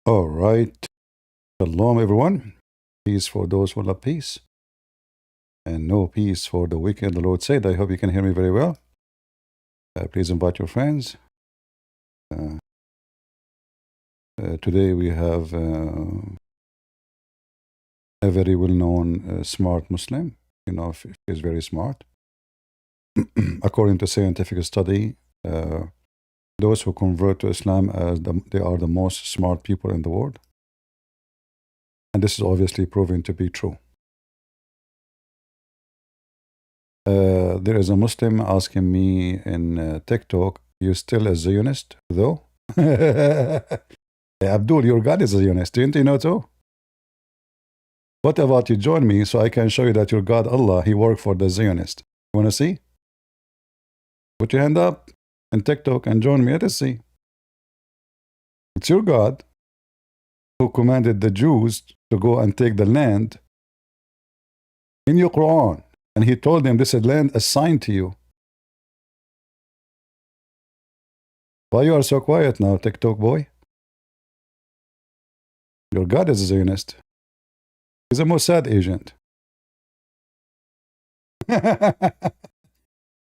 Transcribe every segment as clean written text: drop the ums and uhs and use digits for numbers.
All right. Shalom, everyone. Peace for those who love peace, and no peace for the wicked, the Lord said. I hope you can hear me very well. Please invite your friends. Today we have a very well-known smart Muslim. You know, he's very smart. According to scientific study, those who convert to Islam they are the most smart people in the world. And this is obviously proven to be true. There is a Muslim asking me in TikTok, you still a Zionist, though? Abdul, your God is a Zionist, didn't you know too? What about you join me so I can show you that your God, Allah, he worked for the Zionist. You want to see? Put your hand up in TikTok and join me. Let us see. It's your God who commanded the Jews to go and take the land in your Quran. And he told them this is land assigned to you. Why you are so quiet now, TikTok boy? Your God is a Zionist. He's a Mossad agent.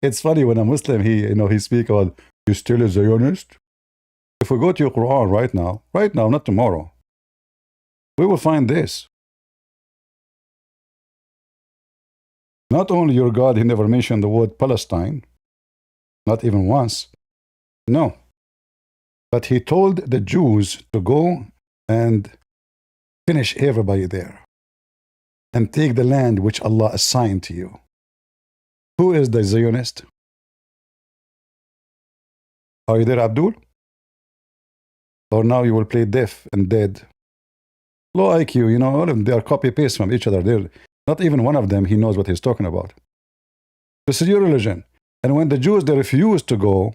It's funny when a Muslim, he speak about, you still a Zionist? If we go to your Quran right now, not tomorrow, we will find this. Not only your God, he never mentioned the word Palestine, not even once. No. But he told the Jews to go and finish everybody there and take the land which Allah assigned to you. Who is the Zionist? Are you there, Abdul? Or now you will play deaf and dead? Low IQ, all of them, they are copy-paste from each other. They're not even one of them, he knows what he's talking about. This is your religion. And when the Jews, they refused to go,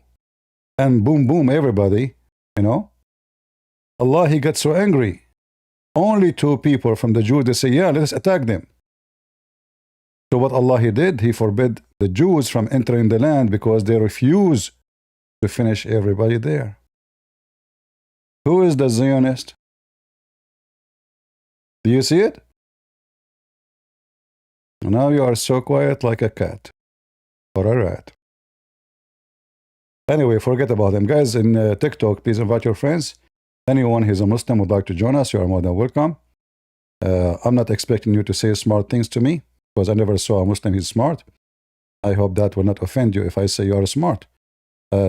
and boom, boom, everybody, Allah, he got so angry. Only two people from the Jews, they say, yeah, let us attack them. So what Allah, he did, he forbid the Jews from entering the land because they refuse to finish everybody there. Who is the Zionist? Do you see it? Now you are so quiet like a cat or a rat. Anyway, forget about them. Guys, in TikTok, please invite your friends. Anyone who's a Muslim would like to join us, you are more than welcome. I'm not expecting you to say smart things to me because I never saw a Muslim who's smart. I hope that will not offend you if I say you are smart.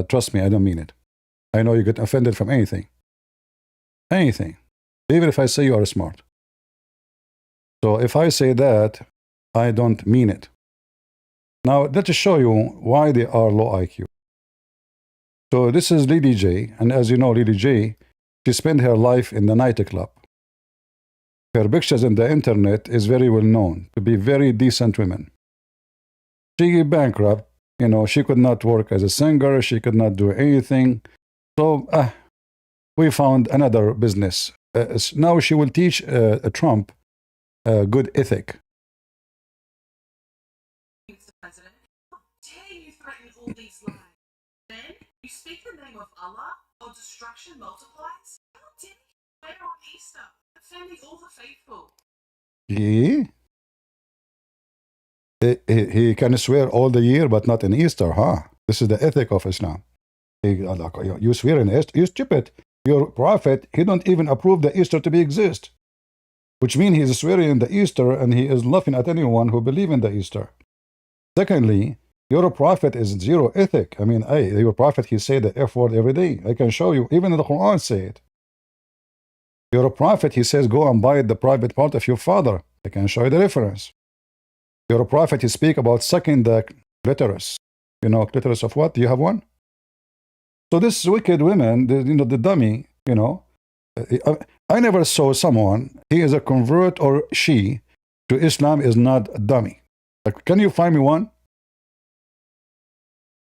Trust me, I don't mean it. I know you get offended from anything. Anything. Even if I say you are smart. So if I say that, I don't mean it. Now, let us show you why they are low IQ. So this is Lilly Jay, and as you know, Lilly Jay, she spent her life in the nightclub. Her pictures in the internet is very well known to be very decent women. She bankrupt, she could not work as a singer, she could not do anything. So we found another business. Now she will teach Trump good ethic. President, how dare you threaten all these lives? Then you speak the name of Allah, or destruction multiplies? How dare you swear on Easter, offending all the faithful? He can swear all the year, but not in Easter, huh? This is the ethic of Islam. You swear in Easter? You stupid. Your prophet, he don't even approve the Easter to be exist. Which means he is swearing in the Easter and he is laughing at anyone who believe in the Easter. Secondly, your prophet is zero ethic. I mean, your prophet, he say the F word every day. I can show you. Even in the Quran say it. Your prophet, he says, go and buy the private part of your father. I can show you the reference. Your prophet, he speak about sucking the clitoris. Clitoris of what? Do you have one? So this wicked women, the dummy, I never saw someone, he is a convert or she to Islam is not a dummy. Like, can you find me one?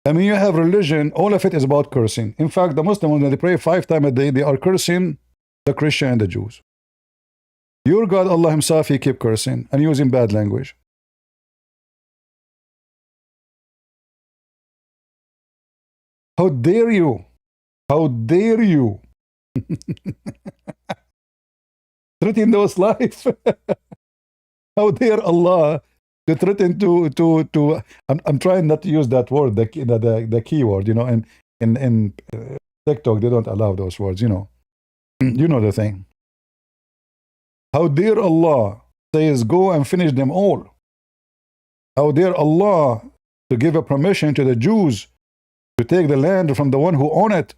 I mean, you have religion, all of it is about cursing. In fact, the Muslims, when they pray 5 times a day, they are cursing the Christian and the Jews. Your God, Allah himself, he keep cursing and using bad language. How dare you? How dare you? threaten those life. How dare Allah to threaten to I'm trying not to use that word, the keyword, you know, and in TikTok they don't allow those words, you know. You know the thing. How dare Allah says go and finish them all. How dare Allah to give a permission to the Jews to take the land from the one who own it.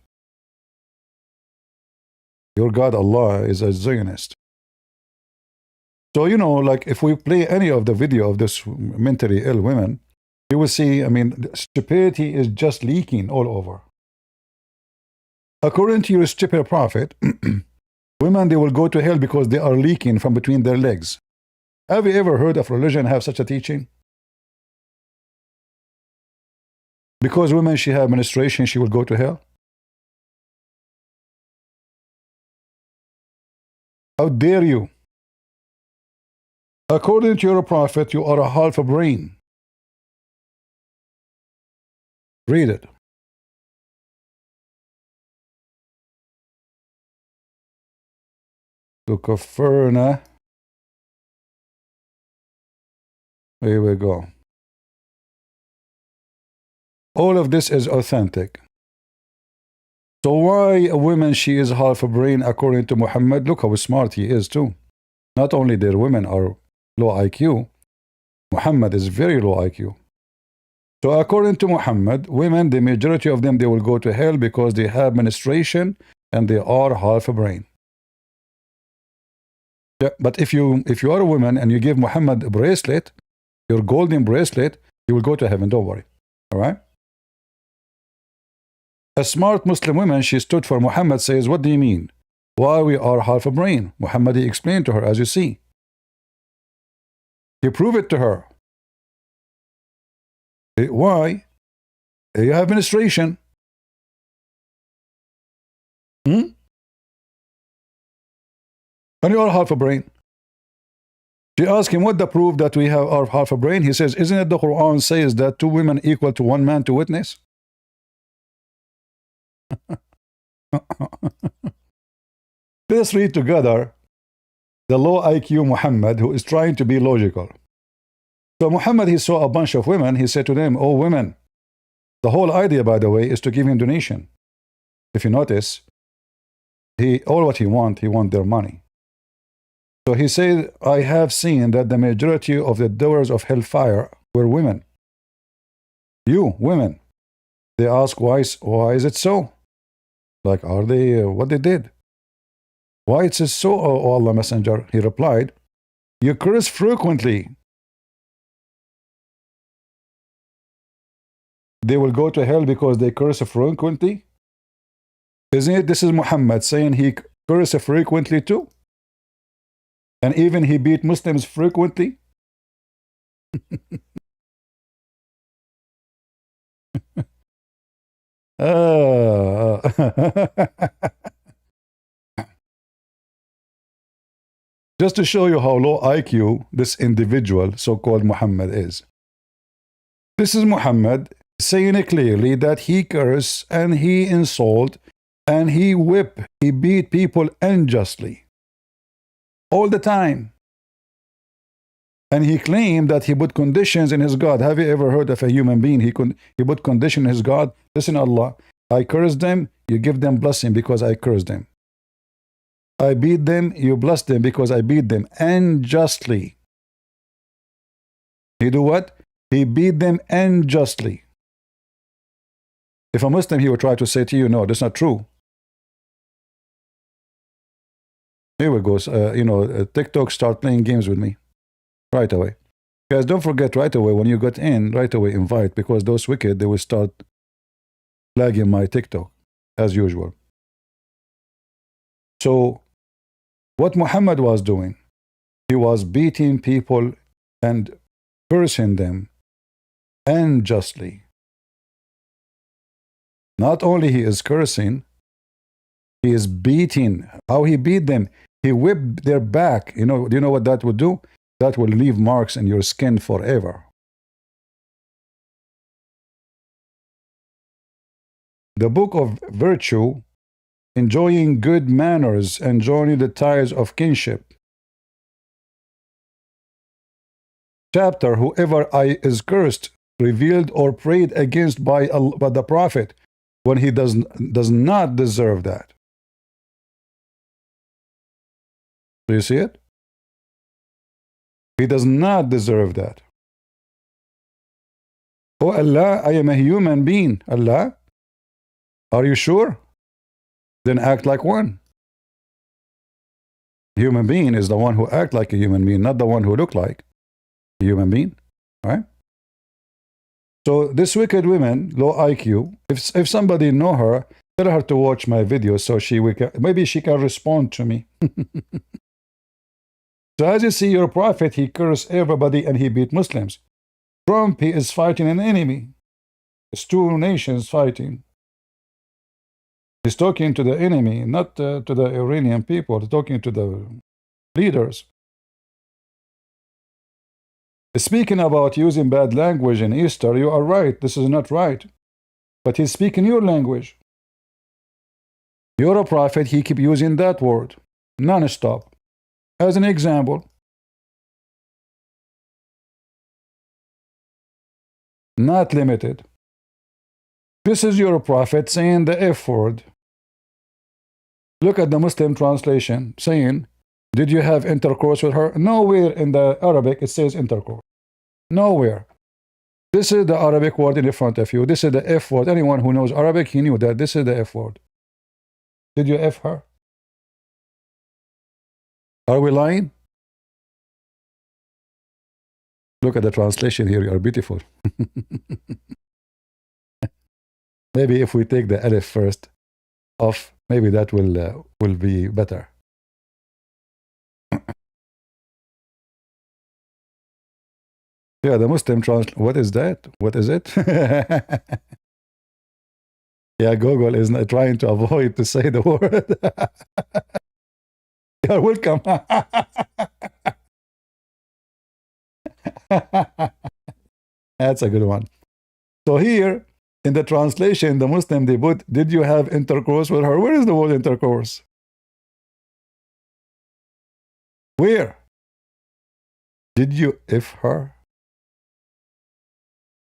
Your God Allah is a Zionist. So, you know, like if we play any of the video of this mentally ill women, you will see, I mean, stupidity is just leaking all over. According to your stupid prophet, women, they will go to hell because they are leaking from between their legs. Have you ever heard of religion have such a teaching? Because women, she have menstruation, she will go to hell? How dare you? According to your prophet, you are a half a brain. Read it. To QandA. Here we go. All of this is authentic. So why a woman, she is half a brain according to Muhammad? Look how smart he is too. Not only their women are low IQ, Muhammad is very low IQ. So according to Muhammad, women, the majority of them, they will go to hell because they have menstruation and they are half a brain. Yeah, but if you are a woman and you give Muhammad a bracelet, your golden bracelet, you will go to heaven, don't worry. All right? A smart Muslim woman, she stood for Muhammad, says, what do you mean? Why we are half a brain? Muhammad, he explained to her, as you see. He proved it to her. Why? You have menstruation. And you are half a brain. She asked him, what the proof that we have our half a brain? He says, isn't it the Quran says that 2 women equal to 1 man to witness? Let's read together the low IQ Muhammad, who is trying to be logical. So Muhammad, he saw a bunch of women. He said to them, oh women, the whole idea, by the way, is to give him donation. If you notice, all what he want their money. So he said, I have seen that the majority of the doors of hellfire were women. You, women. They ask, why is it so? Like, are they, what they did? Why it is so, O Allah Messenger? He replied, you curse frequently. They will go to hell because they curse frequently? Isn't it? This is Muhammad saying he curses frequently too? And even he beat Muslims frequently? Just to show you how low IQ this individual, so-called Muhammad, is. This is Muhammad saying it clearly that he cursed and he insult and he whip, he beat people unjustly. All the time. And he claimed that he put conditions in his God. Have you ever heard of a human being? He put condition in his God. Listen, Allah, I curse them, you give them blessing because I curse them. I beat them, you bless them because I beat them unjustly. He do what? He beat them unjustly. If a Muslim, he would try to say to you, no, that's not true. Here we go. TikTok start playing games with me right away. Guys, don't forget right away when you get in, right away invite, because those wicked, they will start flagging my TikTok as usual. So what Muhammad was doing, he was beating people and cursing them unjustly. Not only he is cursing, he is beating. How he beat them? He whipped their back. Do you know what that would do? That will leave marks in your skin forever. The book of virtue enjoying good manners, and joining the ties of kinship. Chapter, whoever is cursed, revealed, or prayed against by the Prophet, when he does not deserve that. Do you see it? He does not deserve that. Oh Allah, I am a human being. Allah, are you sure? Then act like one. Human being is the one who act like a human being, not the one who look like a human being. Right? So this wicked woman, low IQ, if somebody know her, tell her to watch my video so maybe she can respond to me. So as you see, your prophet, he cursed everybody and he beat Muslims. Trump, he is fighting an enemy. It's two nations fighting. He's talking to the enemy, not to the Iranian people. He's talking to the leaders. Speaking about using bad language in Easter, you are right. This is not right. But he's speaking your language. You're a prophet, he keep using that word non-stop. As an example, not limited. This is your prophet saying the F word. Look at the Muslim translation saying, did you have intercourse with her? Nowhere in the Arabic it says intercourse. Nowhere. This is the Arabic word in front of you. This is the F word. Anyone who knows Arabic, he knew that this is the F word. Did you F her? Are we lying? Look at the translation here. You are beautiful. Maybe if we take the alif first off, maybe that will be better. Yeah, the Muslim translation. What is that? What is it? Yeah, Google is not trying to avoid to say the word. You're welcome. That's a good one. So here, in the translation, the Muslim, they put, did you have intercourse with her? Where is the word intercourse? Where? Did you F her?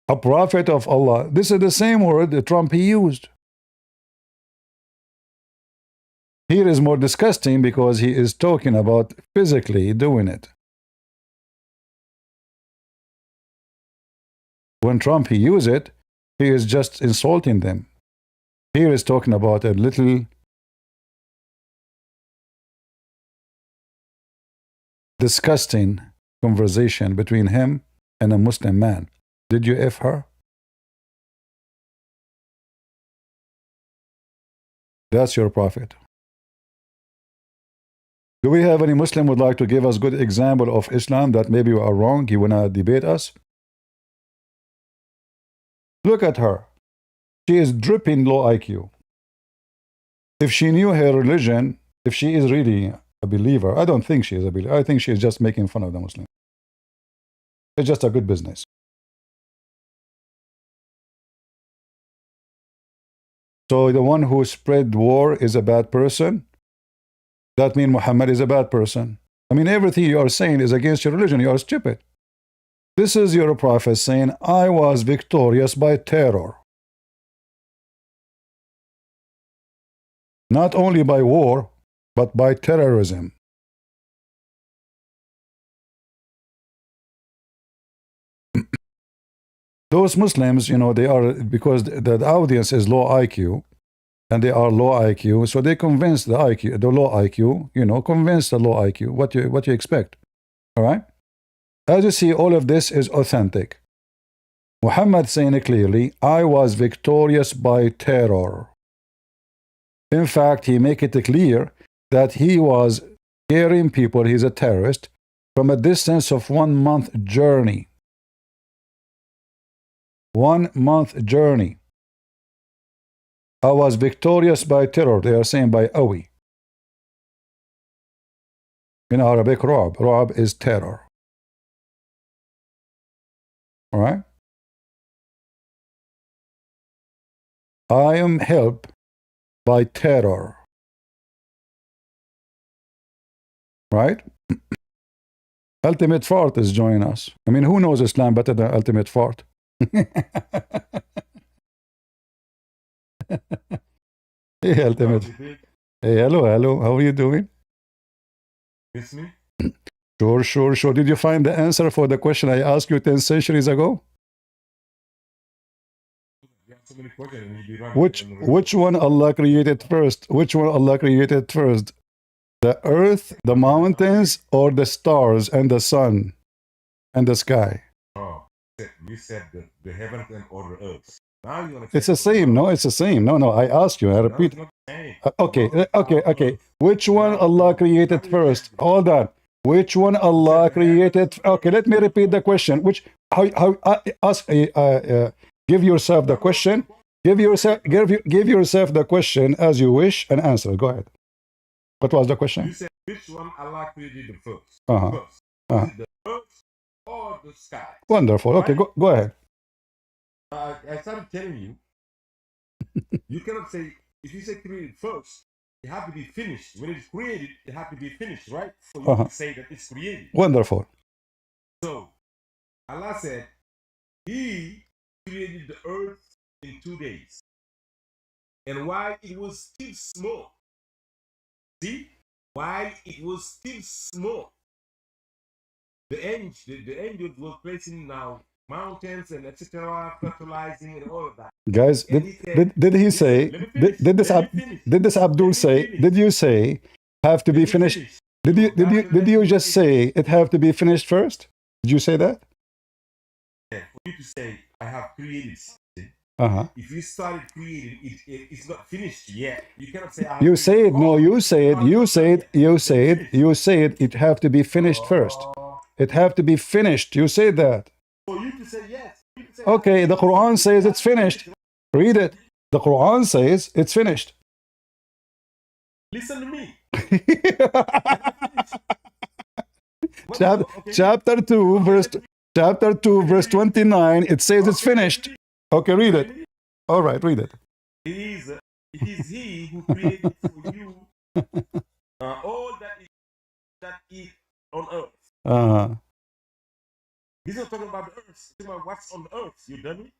A prophet of Allah. This is the same word that Trump he used. Here is more disgusting because he is talking about physically doing it. When Trump he use it, he is just insulting them. Here is talking about a little disgusting conversation between him and a Muslim man. Did you F her? That's your prophet. Do we have any Muslim would like to give us good example of Islam that maybe we are wrong? He wanna debate us? Look at her. She is dripping low IQ. If she knew her religion, if she is really a believer, I don't think she is a believer. I think she is just making fun of the Muslim. It's just a good business. So the one who spread war is a bad person? That means Muhammad is a bad person. I mean, everything you are saying is against your religion. You are stupid. This is your prophet saying, I was victorious by terror. Not only by war, but by terrorism. Those Muslims, you know, they are, because the audience is low IQ, and they are low IQ, so they convince the IQ, the low IQ, you know, convince the low IQ what you expect. All right? As you see, all of this is authentic. Muhammad saying it clearly, I was victorious by terror. In fact, he make it clear that he was scaring people, he's a terrorist, from a distance of 1 month journey. 1 month journey. I was victorious by terror. They are saying by awi. In Arabic, ra'b. Ra'b is terror. All right? I am helped by terror. right? Ultimate Fart is joining us. I mean, who knows Islam better than Ultimate Fart? Hey, Ultimate. Hey, hello. How are you doing? It's me? Sure. Did you find the answer for the question I asked you 10 centuries ago? You have so many questions and you be running. Which one Allah created first? Which one Allah created first? The earth, the mountains, or the stars and the sun and the sky? Oh, you said the heavens and or the earth. Now you want to It's the same. No, it's the same. No, I asked you. I repeat. Okay. Which one Allah created first? Hold on. Which one Allah created? Okay, let me repeat the question. Give yourself the question. Give yourself the question as you wish and answer. Go ahead. What was the question? You said which one Allah created the first? First. Is it the earth or the sky? Wonderful. Okay, go ahead. I started telling you, you cannot say, if you say created first, it has to be finished. When it's created, it has to be finished, right? So you can say that it's created. Wonderful. So, Allah said, He created the earth in 2 days. And while it was still small, while it was still small, the angels were placing now mountains and etc., fertilizing and all of that. Guys, did he say? Did this Abdul say? Did you say have to be finished? Did you just say it have to be finished first? Did you say that? Yeah, for you to say I have created something. If you started creating it, it's not finished yet. You cannot say I have you say it. No, you say it. You say it. It have to be finished first. It have to be finished. You say that. For you to say yes. Okay, the Quran says it's finished. Read it. The Quran says it's finished. Listen to me. Chapter 2, verse 29, it says it's finished. Okay, read it. All right, read it. It is He who created for you all that is on earth. He's not talking about the earth. He's talking about what's on the earth. You dummy.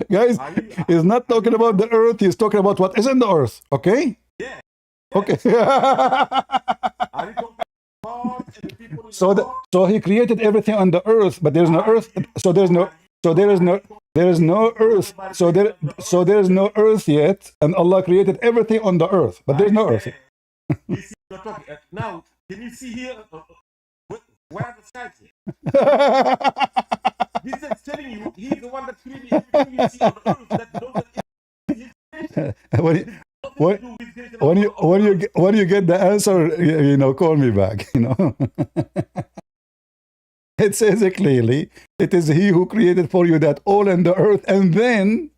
Guys, he's not talking about the earth. He's talking about what is in the earth. Okay? Yeah. Okay. So he created everything on the earth, but there's no earth. So there is no earth. So there is no earth yet, and Allah created everything on the earth, but there's no earth. Now, can you see here? Where are the skies here? He's just telling you, he's the one that created everything you see on the earth. When you get the answer, call me back. It says it clearly. It is He who created for you that all in the earth, and then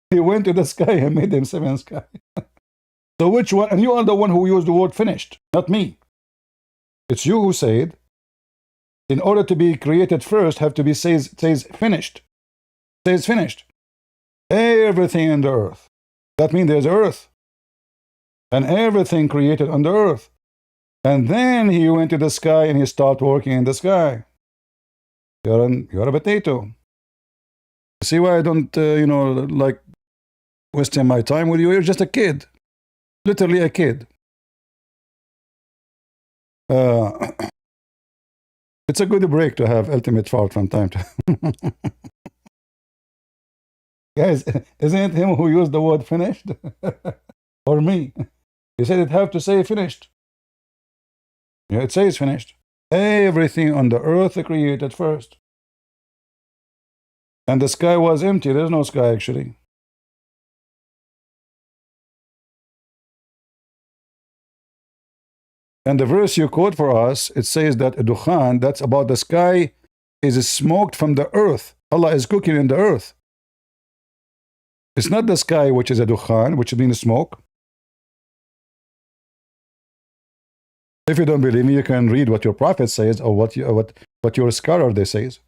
He went to the sky and made them 7 sky. So which one? And you are the one who used the word finished, not me. It's you who said, in order to be created first, have to be says finished. Says finished. Everything in the earth. That means there's earth. And everything created on the earth. And then He went to the sky and He started working in the sky. You're a potato. See why I don't, like wasting my time with you? You're just a kid. Literally a kid. It's a good break to have ultimate fault from time to time. Guys, isn't it him who used the word finished? Or me? He said it have to say finished. Yeah, it says finished. Everything on the earth created first. And the sky was empty. There's no sky actually. And the verse you quote for us, it says that a dukhan, that's about the sky, is smoked from the earth. Allah is cooking in the earth. It's not the sky which is a dukhan, which means smoke. If you don't believe me, you can read what your prophet says or what your scholar they says.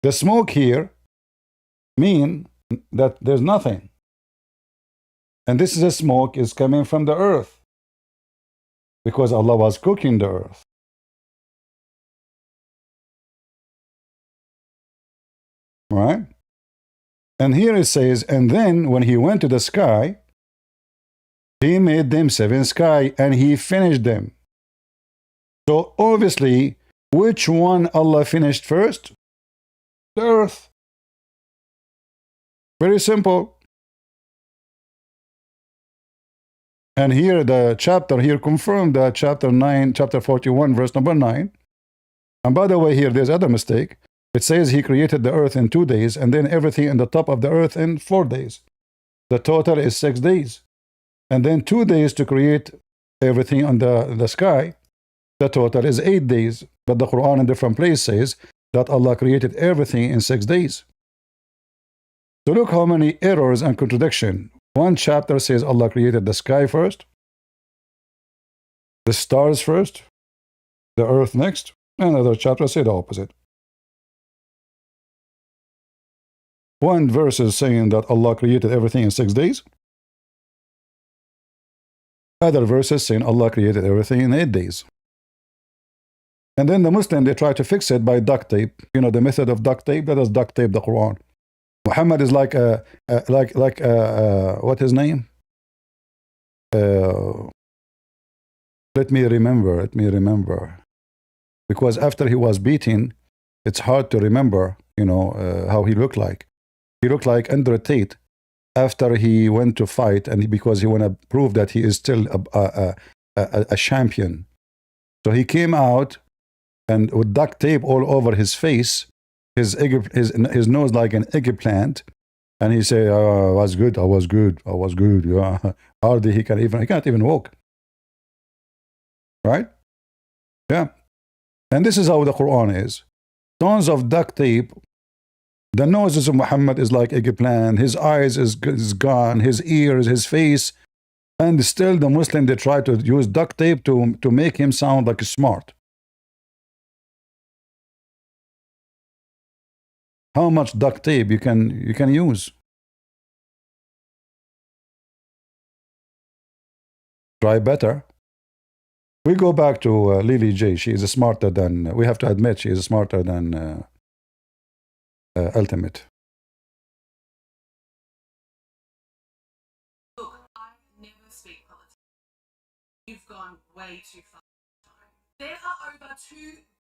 The smoke here mean that there's nothing. And this is a smoke is coming from the earth, because Allah was cooking the earth. Right? And here it says, and then when he went to the sky, he made them 7 sky and he finished them. So obviously, which one Allah finished first? The earth. Very simple. And here the chapter here confirmed that chapter 9, chapter 41, verse number 9. And by the way, here there's other mistake. It says he created the earth in 2 days and then everything in the top of the earth in 4 days. The total is 6 days. And then 2 days to create everything on the sky. The total is 8 days. But the Quran in different places says that Allah created everything in 6 days. So look how many errors and contradiction. One chapter says Allah created the sky first, the stars first, the earth next. Another chapter says the opposite. One verse is saying that Allah created everything in 6 days. Other verses saying Allah created everything in 8 days. And then the Muslim, they try to fix it by duct tape. You know the method of duct tape? That is duct tape the Quran. Muhammad is like what his name? Let me remember. Because after he was beaten, it's hard to remember, you know, how he looked like. He looked like Andrew Tate after he went to fight, and because he want to prove that he is still a champion. So he came out and with duct tape all over his face, his nose like an eggplant, and he said, I was good, yeah. Hardly he can't even walk. Right? Yeah. And this is how the Quran is. Tons of duct tape. The noses of Muhammad is like eggplant, his eyes is gone, his ears, his face, and still the Muslim, they try to use duct tape to make him sound like smart. How much duct tape you can use? Try better. We go back to Lilly Jay. She is smarter than, we have to admit, she is smarter than Ultimate. Look, I never speak politics. You've gone way too far. There are over 2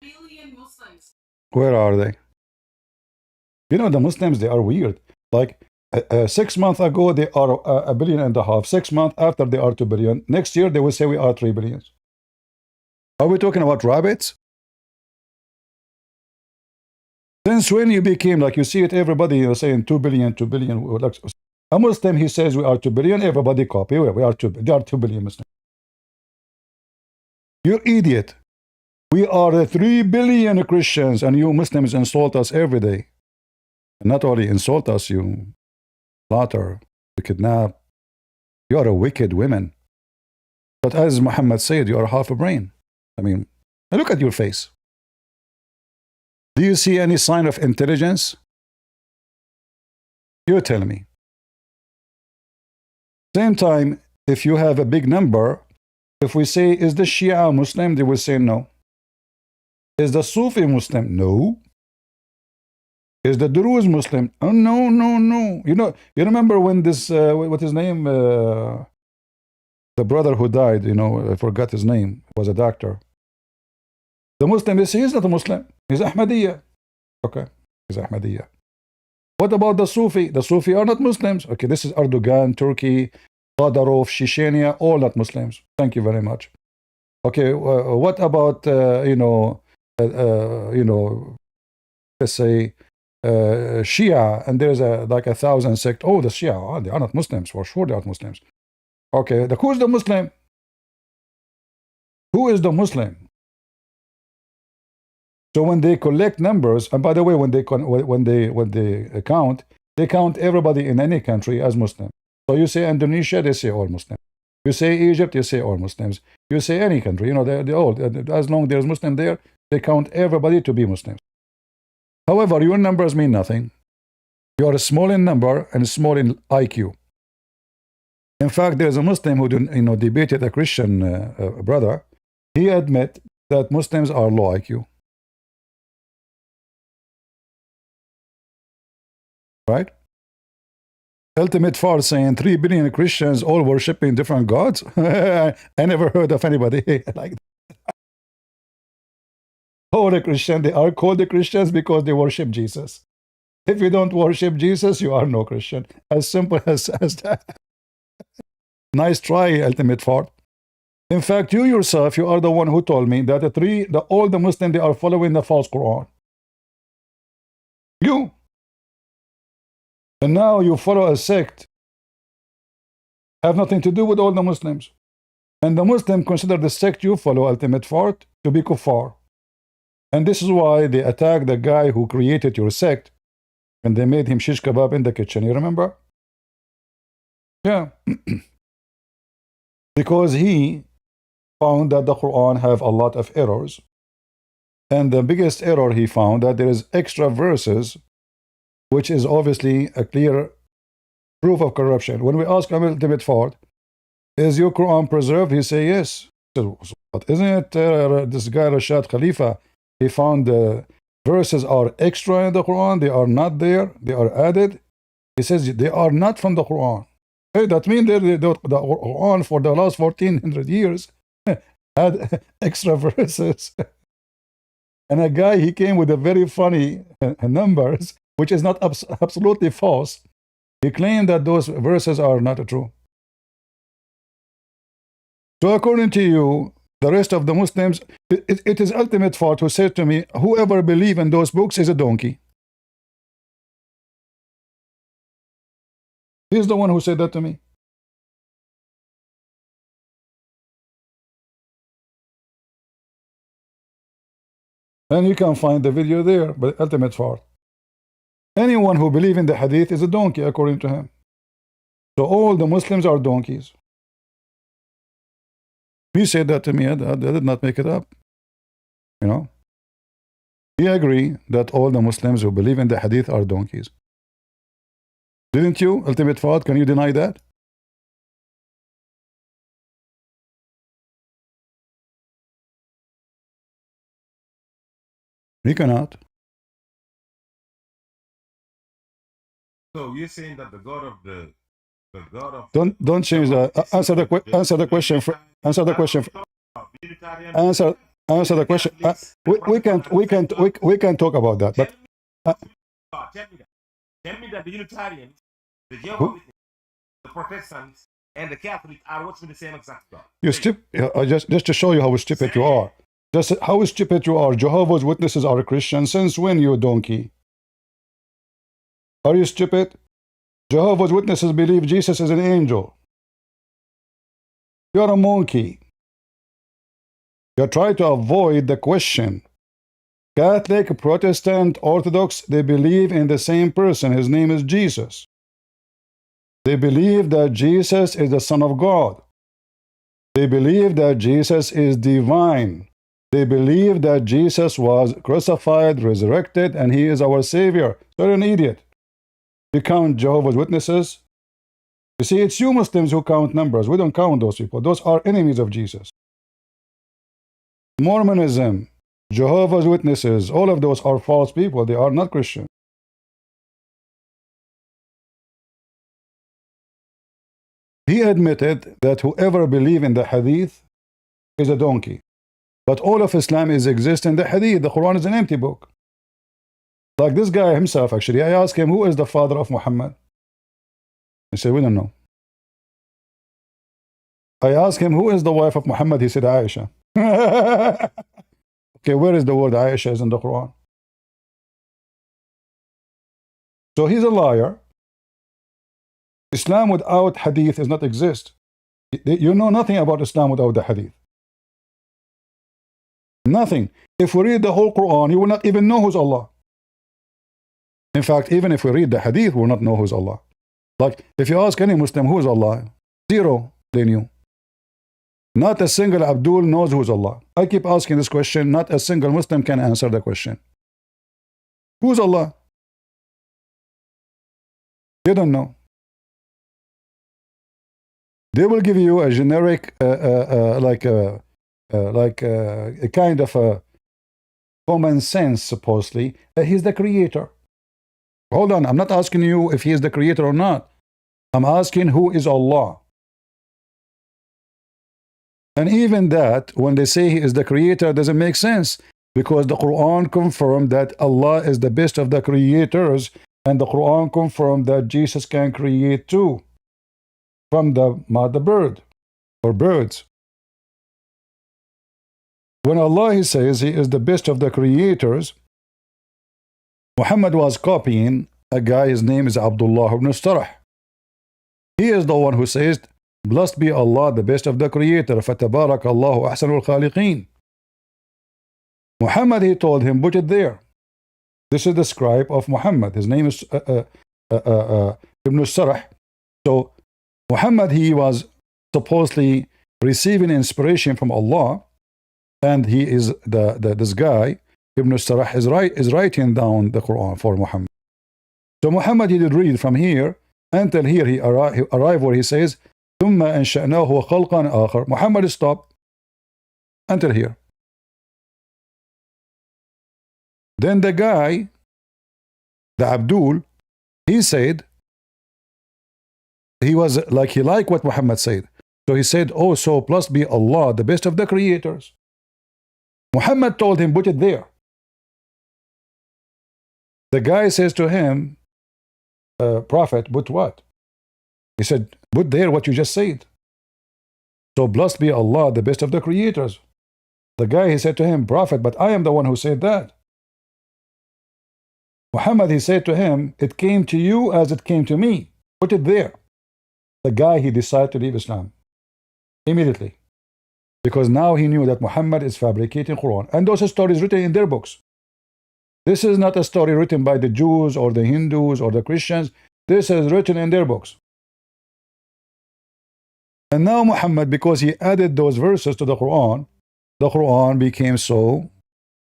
billion Muslims. Where are they? You know, the Muslims, they are weird. Like 6 months ago, they are 1.5 billion. 6 months after, they are 2 billion. Next year, they will say we are 3 billion. Are we talking about rabbits? Since when you became, like you see it, everybody is saying 2 billion, 2 billion. Like, a Muslim, he says we are 2 billion, everybody copy. We are 2 billion. They are 2 billion Muslims. You're idiot. We are 3 billion Christians, and you Muslims insult us every day. And not only insult us, you slaughter, you kidnap. You are a wicked women. But as Muhammad said, you are half a brain. I mean, look at your face. Do you see any sign of intelligence? You tell me. Same time, if you have a big number, if we say, is the Shia Muslim? They will say no. Is the Sufi Muslim? No. Is the Druze Muslim? Oh, no, no, no. You know, you remember when this, what his name? The brother who died, you know, I forgot his name, was a doctor. The Muslim, they say he's not a Muslim. He's Ahmadiyya. Okay, he's Ahmadiyya. What about the Sufi? The Sufi are not Muslims. Okay, this is Erdogan, Turkey, Qadarov, Chechnya, all not Muslims. Thank you very much. Okay, what about, let's say, Shia, and there's like 1,000 sect. Oh, the Shia, they are not Muslims. For sure they are not Muslims. Okay, who's the Muslim? Who is the Muslim? So when they collect numbers, and by the way, when they count, they count everybody in any country as Muslim. So you say Indonesia, they say all Muslims. You say Egypt, you say all Muslims. You say any country, you know, they all, as long as there's Muslim there, they count everybody to be Muslims. However, your numbers mean nothing. You are small in number and small in IQ. In fact, there's a Muslim who debated a Christian brother. He admit that Muslims are low IQ. Right? Ultimate Far saying 3 billion Christians all worshiping different gods. I never heard of anybody like that. Oh, the Christian, they are called the Christians because they worship Jesus. If you don't worship Jesus, you are no Christian. As simple as that. Nice try, Ultimate Far. In fact, you yourself, you are the one who told me that all the Muslims, they are following the false Quran. You. And now you follow a sect. Have nothing to do with all the Muslims. And the Muslims consider the sect you follow, Ultimate Fart, to be kuffar. And this is why they attacked the guy who created your sect, and they made him shish kebab in the kitchen. You remember? Yeah. Because he found that the Quran have a lot of errors. And the biggest error he found that there is extra verses, which is obviously a clear proof of corruption. When we ask him Ultimate Fart, is your Quran preserved? He say yes. So, but isn't it this guy Rashad Khalifa? He found the verses are extra in the Quran. They are not there. They are added. He says they are not from the Quran. Hey, that means the Quran for the last 1400 years had extra verses. And a guy, he came with a very funny numbers, which is not absolutely false. He claimed that those verses are not true. So according to you, the rest of the Muslims, it is Ultimate Fart who said to me, whoever believes in those books is a donkey. He's the one who said that to me. And you can find the video there, but Ultimate Fart. Anyone who believes in the hadith is a donkey, according to him. So all the Muslims are donkeys. He said that to me. I did not make it up. You know? He agreed that all the Muslims who believe in the hadith are donkeys. Didn't you, Ultimate Fard? Can you deny that? He cannot. So you're saying that the God of don't change that. Answer the question. Answer the question. Answer the question. Answer the question. We can talk about that. But tell me that the Unitarians, the Jehovah's Witnesses, the Protestants, and the Catholics are worshiping the same exact God. You're stupid. Just to show you how stupid you are. Just how stupid you are. Jehovah's Witnesses are Christians. Since when, you donkey? Are you stupid? Jehovah's Witnesses believe Jesus is an angel. You're a monkey. You try to avoid the question. Catholic, Protestant, Orthodox, they believe in the same person. His name is Jesus. They believe that Jesus is the Son of God. They believe that Jesus is divine. They believe that Jesus was crucified, resurrected, and he is our Savior. You're an idiot. You count Jehovah's Witnesses. You see, it's you Muslims who count numbers. We don't count those people. Those are enemies of Jesus. Mormonism, Jehovah's Witnesses, all of those are false people. They are not Christian. He admitted that whoever believes in the hadith is a donkey. But all of Islam exists in the hadith. The Quran is an empty book. Like this guy himself, actually. I asked him, who is the father of Muhammad? He said, we don't know. I asked him, who is the wife of Muhammad? He said, Aisha. Okay, where is the word Aisha is in the Quran? So he's a liar. Islam without hadith does not exist. You know nothing about Islam without the hadith. Nothing. If we read the whole Quran, you will not even know who's Allah. In fact, even if we read the hadith, we will not know who's Allah. Like, if you ask any Muslim who is Allah, zero, they knew. Not a single Abdul knows who's Allah. I keep asking this question, not a single Muslim can answer the question. Who's Allah? They don't know. They will give you a generic, like a kind of a common sense, supposedly. He's the creator. Hold on, I'm not asking you if he is the creator or not. I'm asking who is Allah. And even that, when they say he is the creator, doesn't make sense, because the Quran confirmed that Allah is the best of the creators, and the Quran confirmed that Jesus can create too, from the mother bird or birds. When Allah says he is the best of the creators, Muhammad was copying a guy, his name is Abdullah ibn Starah. He is the one who says, blessed be Allah, the best of the creator, فَتَبَارَكَ اللَّهُ أَحْسَنُ الْخَالِقِينَ. Muhammad, he told him, put it there. This is the scribe of Muhammad. His name is Ibn Sarah. So Muhammad, he was supposedly receiving inspiration from Allah, and he is this guy, Ibn Sarah, is writing down the Quran for Muhammad. So Muhammad, he did read from here until here he arrived where he says, ثُمَّ أَنشَأْنَاهُ خَلْقًا آخَرَ. Muhammad stopped until here. Then the guy, the Abdul, he said, he liked what Muhammad said. So he said, oh, so blessed be Allah, the best of the creators. Muhammad told him, put it there. The guy says to him, Prophet, put what? He said, put there what you just said. So blessed be Allah, the best of the creators. The guy, he said to him, Prophet, but I am the one who said that. Muhammad, he said to him, it came to you as it came to me. Put it there. The guy, he decided to leave Islam immediately, because now he knew that Muhammad is fabricating Quran, and those stories written in their books. This is not a story written by the Jews or the Hindus or the Christians. This is written in their books. And now Muhammad, because he added those verses to the Quran became so.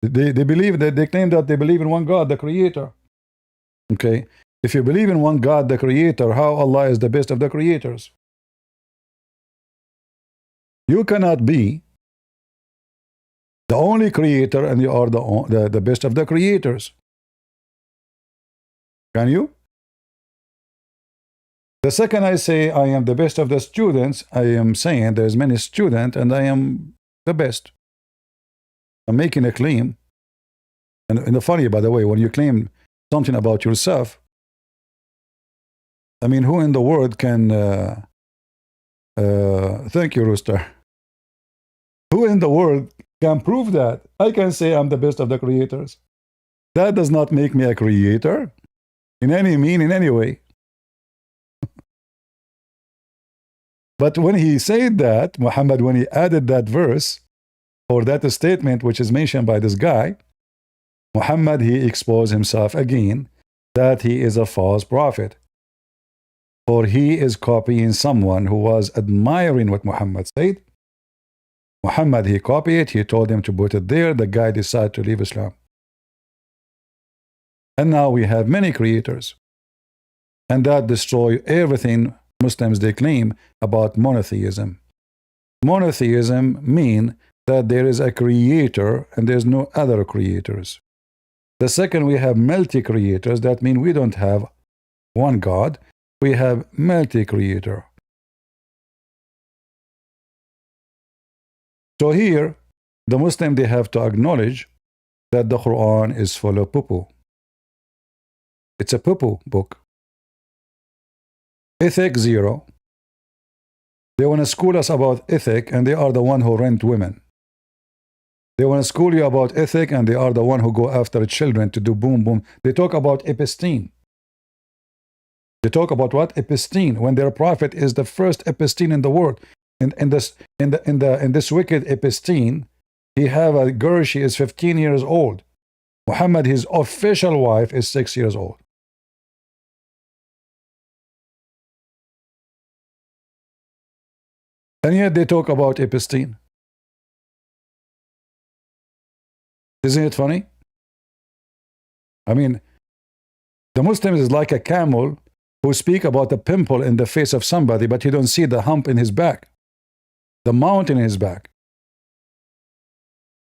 They believe that they claim that they believe in one God, the Creator. Okay, if you believe in one God, the Creator, how Allah is the best of the creators? You cannot be the only creator and you are the best of the creators. Can you? The second I say I am the best of the students, I am saying there's many students and I am the best. I'm making a claim. And the funny, by the way, when you claim something about yourself, I mean, who in the world can thank you, Rooster. Who in the world can prove that? I can say I'm the best of the creators. That does not make me a creator in any way. But when he said that, Muhammad, when he added that verse, or that statement which is mentioned by this guy, Muhammad, he exposed himself again that he is a false prophet. For he is copying someone who was admiring what Muhammad said. Muhammad, he copied it, he told him to put it there, the guy decided to leave Islam. And now we have many creators. And that destroys everything Muslims they claim about monotheism. Monotheism means that there is a creator and there's no other creators. The second, we have multi-creators. That means we don't have one God, we have multi-creator. So here, the Muslim, they have to acknowledge that the Quran is full of poo-poo. It's a poo-poo book. Ethic, zero. They want to school us about ethic, and they are the one who rent women. They want to school you about ethic, and they are the one who go after children to do boom, boom. They talk about episteme. They talk about what? Episteme, when their prophet is the first episteme in the world. In this wicked episteme, he have a girl, she is 15 years old. Muhammad, his official wife, is 6 years old. And yet they talk about episteme. Isn't it funny? I mean, the Muslims is like a camel who speak about a pimple in the face of somebody, but you don't see the hump in his back, the mountain in his back.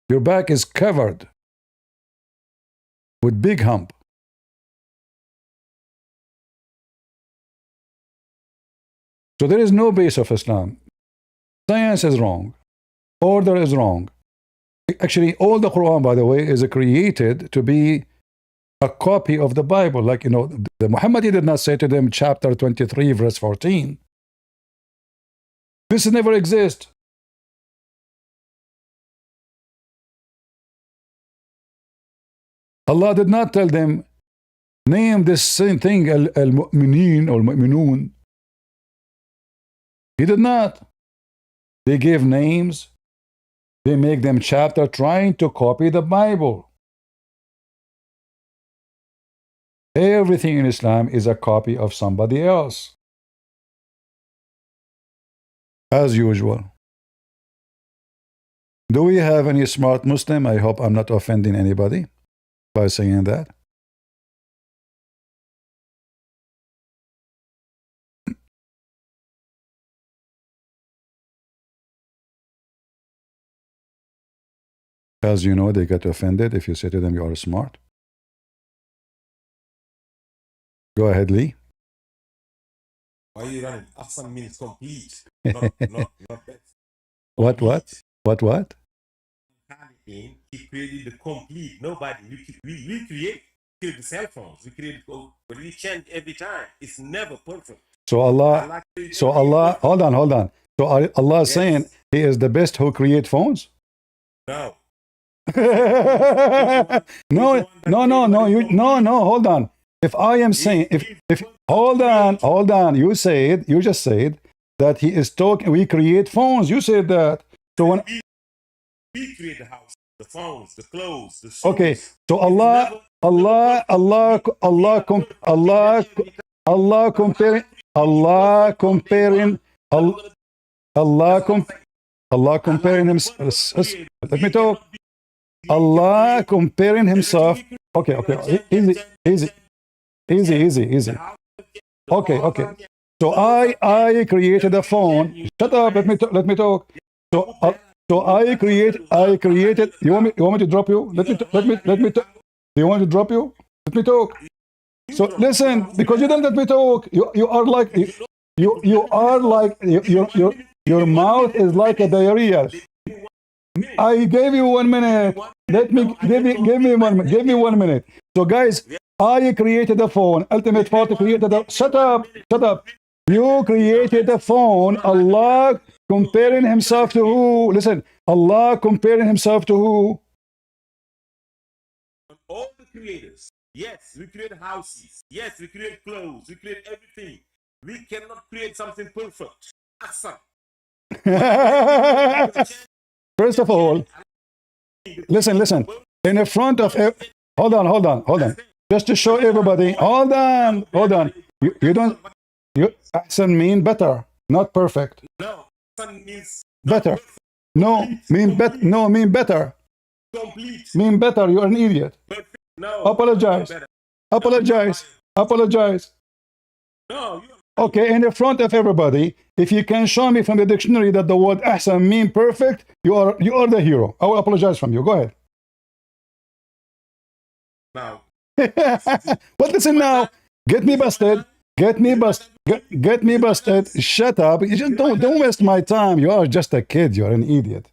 Your back is covered with big hump. So there is no base of Islam. Science is wrong. Order is wrong. Actually, all the Quran, by the way, is created to be a copy of the Bible. Like, you know, the Muhammad did not say to them, chapter 23, verse 14. This never exists. Allah did not tell them, name this same thing, al-mu'mineen or al-mu'minoon. He did not. They gave names. They make them chapter trying to copy the Bible. Everything in Islam is a copy of somebody else. As usual. Do we have any smart Muslim? I hope I'm not offending anybody by saying that. As you know, they get offended if you say to them you are smart. Go ahead, Lee. Why are you running? Ahsan means complete. Not that. What? He created the complete. Nobody. We create the cell phones. We create, but we change every time. It's never perfect. So Allah, hold on. So Allah is saying He is the best who create phones? No. No, hold on. If I am saying, if hold on, you just said that He is talking, we create phones. You said that. So when we create the house, the phones, the clothes, the shoes. Okay, so Allah comparing Himself. Let me talk. Allah comparing Himself. Okay, easy. Okay. So I created a phone. Shut up. Let me talk. So I created. You want me to drop you? Let me talk. Do you want to drop you? Let me talk. So listen, because you don't let me talk. You are like your mouth is like a diarrhea. I gave you 1 minute. Give me 1 minute. So guys, I created a phone. Ultimate Fault created a. Shut up. You created a phone. Allah comparing Himself to who? Listen, Allah comparing Himself to who? All the creators. Yes, we create houses. Yes, we create clothes. We create everything. We cannot create something perfect. Awesome. First of all, listen. In the front of hold on. Just to show everybody. Hold on. You don't. Ahsan mean better, not perfect. No, ahsan means better. No, mean better. Complete. Mean better. You're an idiot. Perfect. No. Apologize. No. Okay, in the front of everybody, if you can show me from the dictionary that the word ahsan mean perfect, you are the hero. I will apologize from you. Go ahead. Now. But listen now. Get me busted. Get me busted. Shut up. You just don't waste my time. You are just a kid. You're an idiot.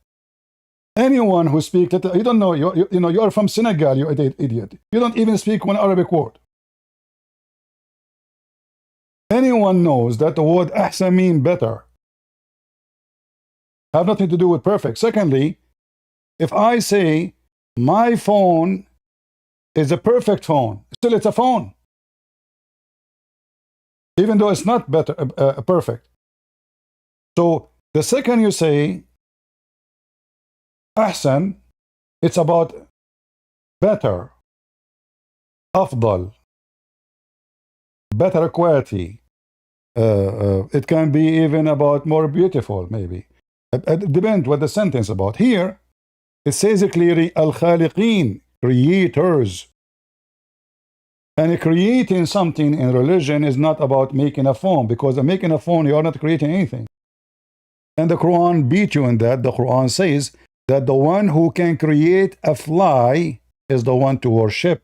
Anyone who speaks, you don't know. You are from Senegal. You idiot. You don't even speak one Arabic word. Anyone knows that the word ahsan mean better. Have nothing to do with perfect. Secondly, if I say my phone is a perfect phone, still it's a phone. Even though it's not better, perfect. So the second you say ahsan, it's about better, afdal, better quality. It can be even about more beautiful, maybe. It depends what the sentence about. Here, it says clearly, al-khaliqeen, creators. And creating something in religion is not about making a phone, because making a phone, you are not creating anything. And the Quran beat you in that. The Quran says that the one who can create a fly is the one to worship.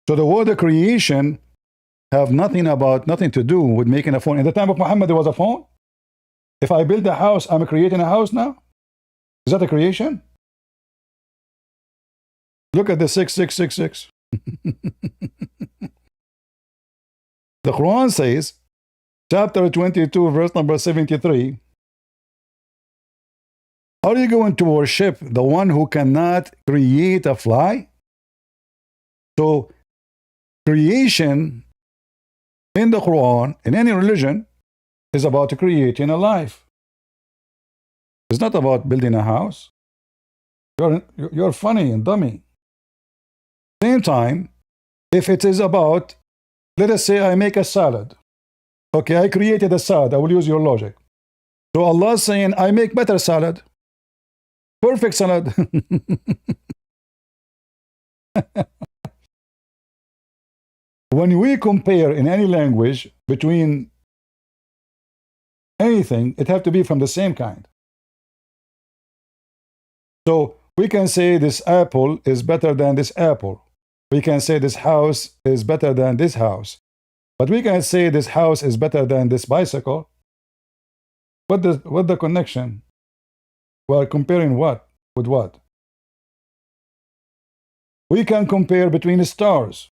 So the word creation have nothing to do with making a phone. In the time of Muhammad, there was a phone. If I build a house, I'm creating a house now. Is that a creation? Look at the 6666. The Quran says, chapter 22, verse number 73. Are you going to worship the one who cannot create a fly? So, creation in the Quran, in any religion, is about creating a life. It's not about building a house. You're funny and dummy. Same time, if it is about, let us say I make a salad. Okay, I created a salad. I will use your logic. So Allah is saying, I make better salad. Perfect salad. When we compare in any language between anything, it has to be from the same kind. So we can say this apple is better than this apple. We can say this house is better than this house. But we can say this house is better than this bicycle. What the connection? Well, comparing what with what? We can compare between the stars.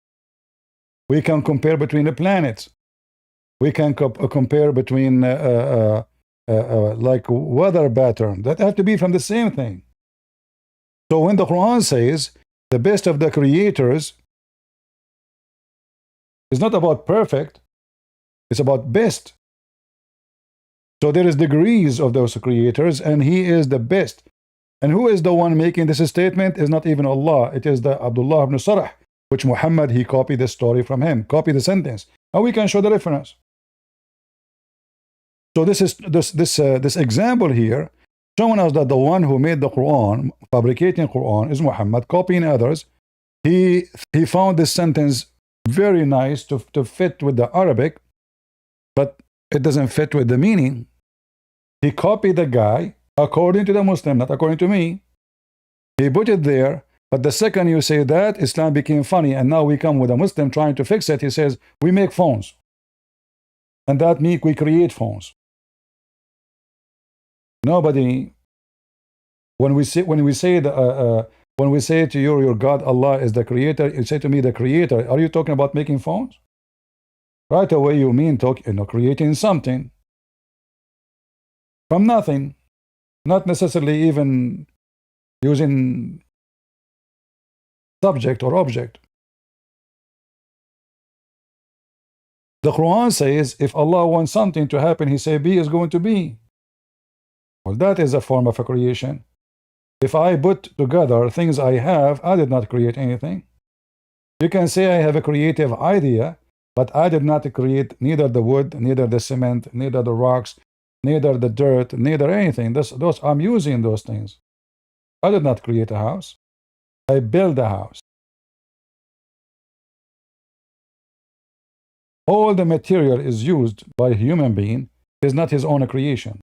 We can compare between the planets. We can compare between like weather pattern. That have to be from the same thing. So when the Quran says the best of the creators, it's not about perfect, it's about best. So there is degrees of those creators, and he is the best. And who is the one making this statement? Is not even Allah. It is the Abdullah ibn Sarh, which Muhammad, he copied the story from him, copied the sentence. And we can show the reference. So this is this example here, showing us that the one who made the Quran, fabricating Quran, is Muhammad, copying others. He found this sentence very nice to fit with the Arabic, but it doesn't fit with the meaning. He copied the guy according to the Muslim, not according to me. He put it there, but the second you say that, Islam became funny, and now we come with a Muslim trying to fix it. He says, we make phones. And that means we create phones. Nobody, when we say to you, your God, Allah is the creator, you say to me, the creator, are you talking about making phones? Right away you mean creating something from nothing, not necessarily even using subject or object. The Quran says if Allah wants something to happen, he say be is going to be. Well, that is a form of a creation. If I put together things I have, I did not create anything. You can say I have a creative idea, but I did not create neither the wood, neither the cement, neither the rocks, neither the dirt, neither anything. I'm using those things. I did not create a house. I built a house. All the material is used by a human being is not his own creation.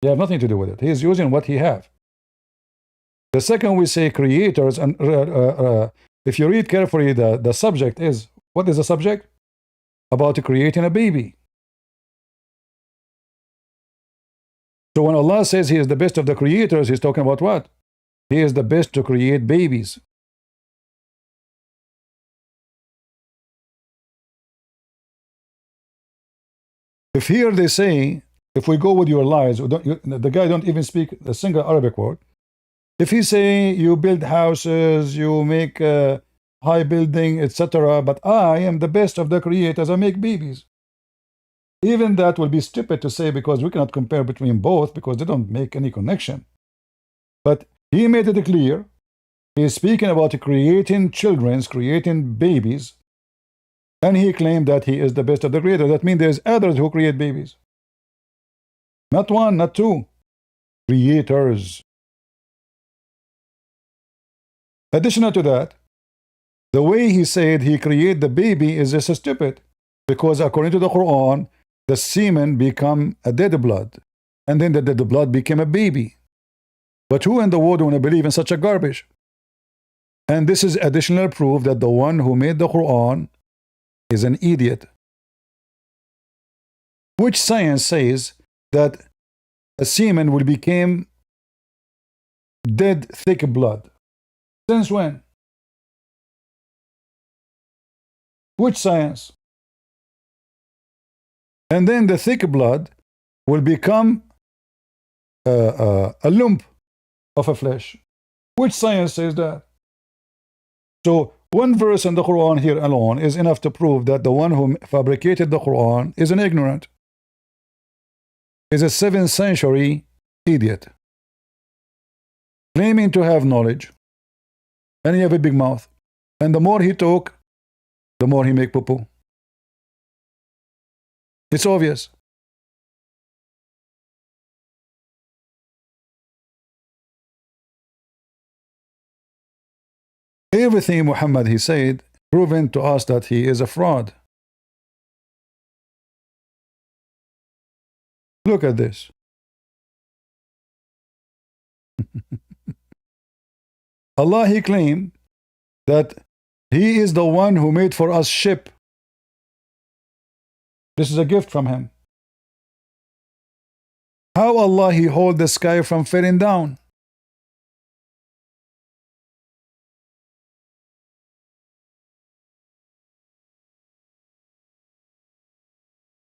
He have nothing to do with it. He is using what he have. The second we say creators, and if you read carefully, the subject is, what is the subject? About creating a baby. So when Allah says he is the best of the creators, he's talking about what? He is the best to create babies. If here they say, if we go with your lies, the guy don't even speak a single Arabic word. If he say you build houses, you make high building, etc., but I am the best of the creators, I make babies. Even that will be stupid to say, because we cannot compare between both, because they don't make any connection. But he made it clear. He is speaking about creating children, creating babies, and he claimed that he is the best of the creators. That means there's others who create babies. Not one, not two. Creators. Additional to that, The way he said he created the baby is just stupid, because according to the Quran, the semen become a dead blood, and then the dead blood became a baby. But who in the world want to believe in such a garbage? And this is additional proof that the one who made the Quran is an idiot. Which science says that a semen will become dead thick blood? Since when? Which science? And then the thick blood will become a lump of a flesh. Which science says that? So one verse in the Quran here alone is enough to prove that the one who fabricated the Quran is an ignorant, is a 7th century idiot, claiming to have knowledge, and he have a big mouth. And the more he talk, the more he make poo-poo. It's obvious. Everything Muhammad he said proven to us that he is a fraud. Look at this. Allah he claimed that he is the one who made for us ship. This is a gift from him. How Allah he hold the sky from falling down?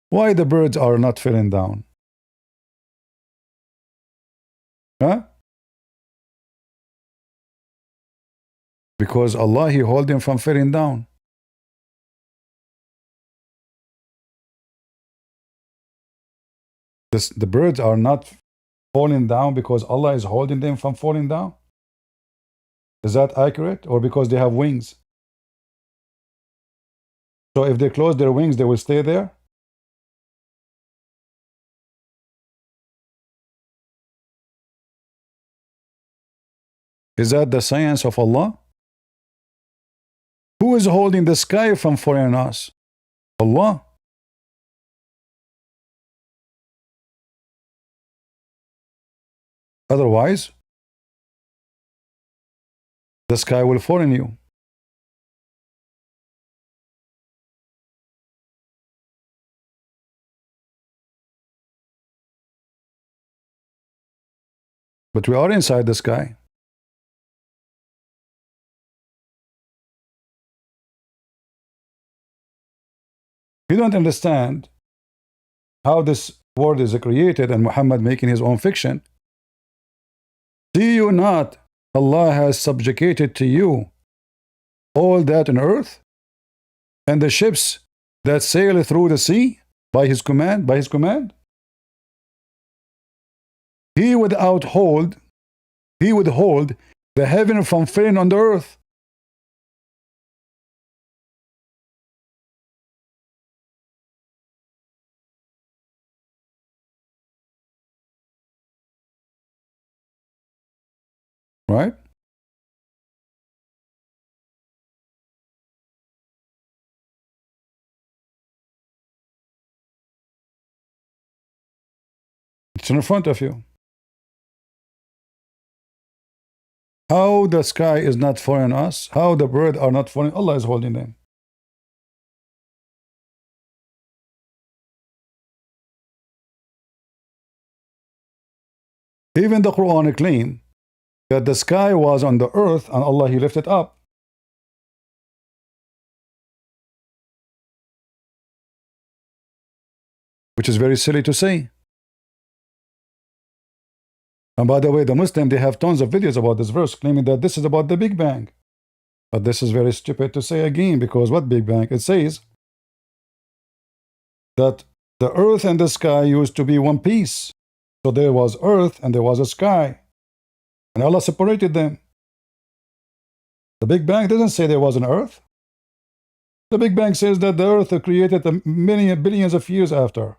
Why the birds are not falling down? Huh? Because Allah he hold them from falling down. The birds are not falling down because Allah is holding them from falling down? Is that accurate? Or because they have wings? So if they close their wings, they will stay there? Is that the science of Allah? Who is holding the sky from falling on us? Allah. Otherwise, the sky will fall on you. But we are inside the sky. You don't understand how this world is created and Muhammad making his own fiction. See you not, Allah has subjugated to you all that on earth, and the ships that sail through the sea by his command, He would hold the heaven from falling on the earth. Right? It's in front of you. How the sky is not falling on us, how the birds are not falling, Allah is holding them. Even the Quran claims that the sky was on the earth and Allah he lifted up. Which is very silly to say. And by the way, the Muslims, they have tons of videos about this verse claiming that this is about the Big Bang. But this is very stupid to say again, because what Big Bang? It says that the earth and the sky used to be one piece. So there was earth and there was a sky. And Allah separated them. The Big Bang doesn't say there was an earth. The Big Bang says that the earth was created billions of years after.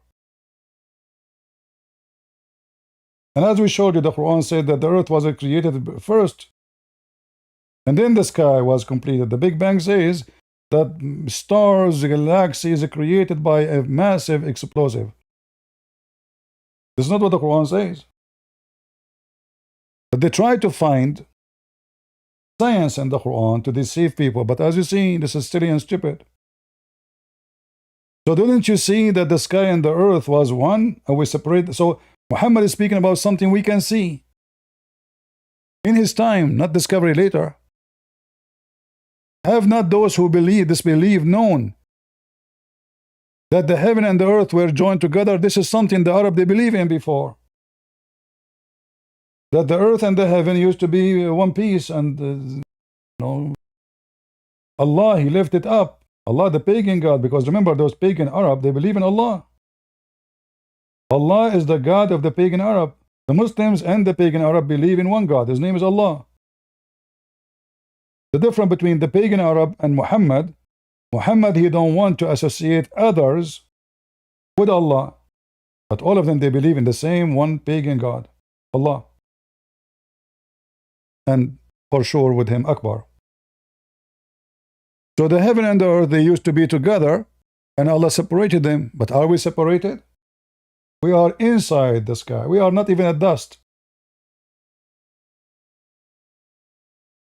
And as we showed you, the Quran said that the earth was created first. And then the sky was completed. The Big Bang says that stars, galaxies are created by a massive explosive. This is not what the Quran says. But they try to find science in the Quran to deceive people. But as you see, this is silly and stupid. So didn't you see that the sky and the earth was one, and we separated? So Muhammad is speaking about something we can see in his time, not discovery later. Have not those who disbelieve known that the heaven and the earth were joined together? This is something the Arab they believe in before. That the earth and the heaven used to be one piece, and Allah, He lifted up. Allah, the pagan God, because remember those pagan Arab, they believe in Allah. Allah is the God of the pagan Arab. The Muslims and the pagan Arab believe in one God. His name is Allah. The difference between the pagan Arab and Muhammad, he don't want to associate others with Allah. But all of them, they believe in the same one pagan God, Allah. And for sure with him, Akbar. So the heaven and the earth, they used to be together, and Allah separated them. But are we separated? We are inside the sky. We are not even at dust.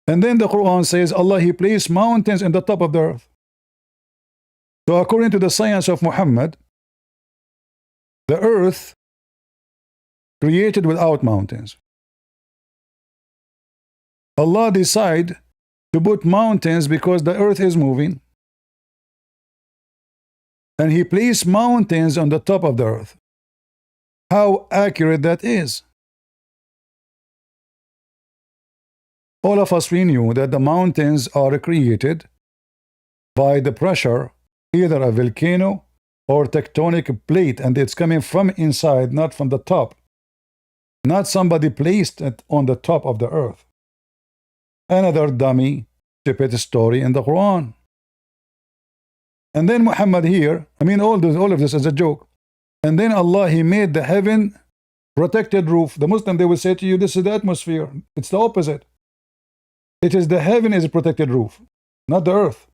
And then the Quran says, Allah, He placed mountains in the top of the earth. So according to the science of Muhammad, the earth created without mountains. Allah decided to put mountains because the earth is moving. And He placed mountains on the top of the earth. How accurate that is. All of us, we knew that the mountains are created by the pressure, either a volcano or tectonic plate, and it's coming from inside, not from the top. Not somebody placed it on the top of the earth. Another dummy, stupid story in the Quran. And then Muhammad here, all of this is a joke. And then Allah, He made the heaven protected roof. The Muslim, they will say to you, this is the atmosphere. It's the opposite. It is the heaven is a protected roof, not the earth.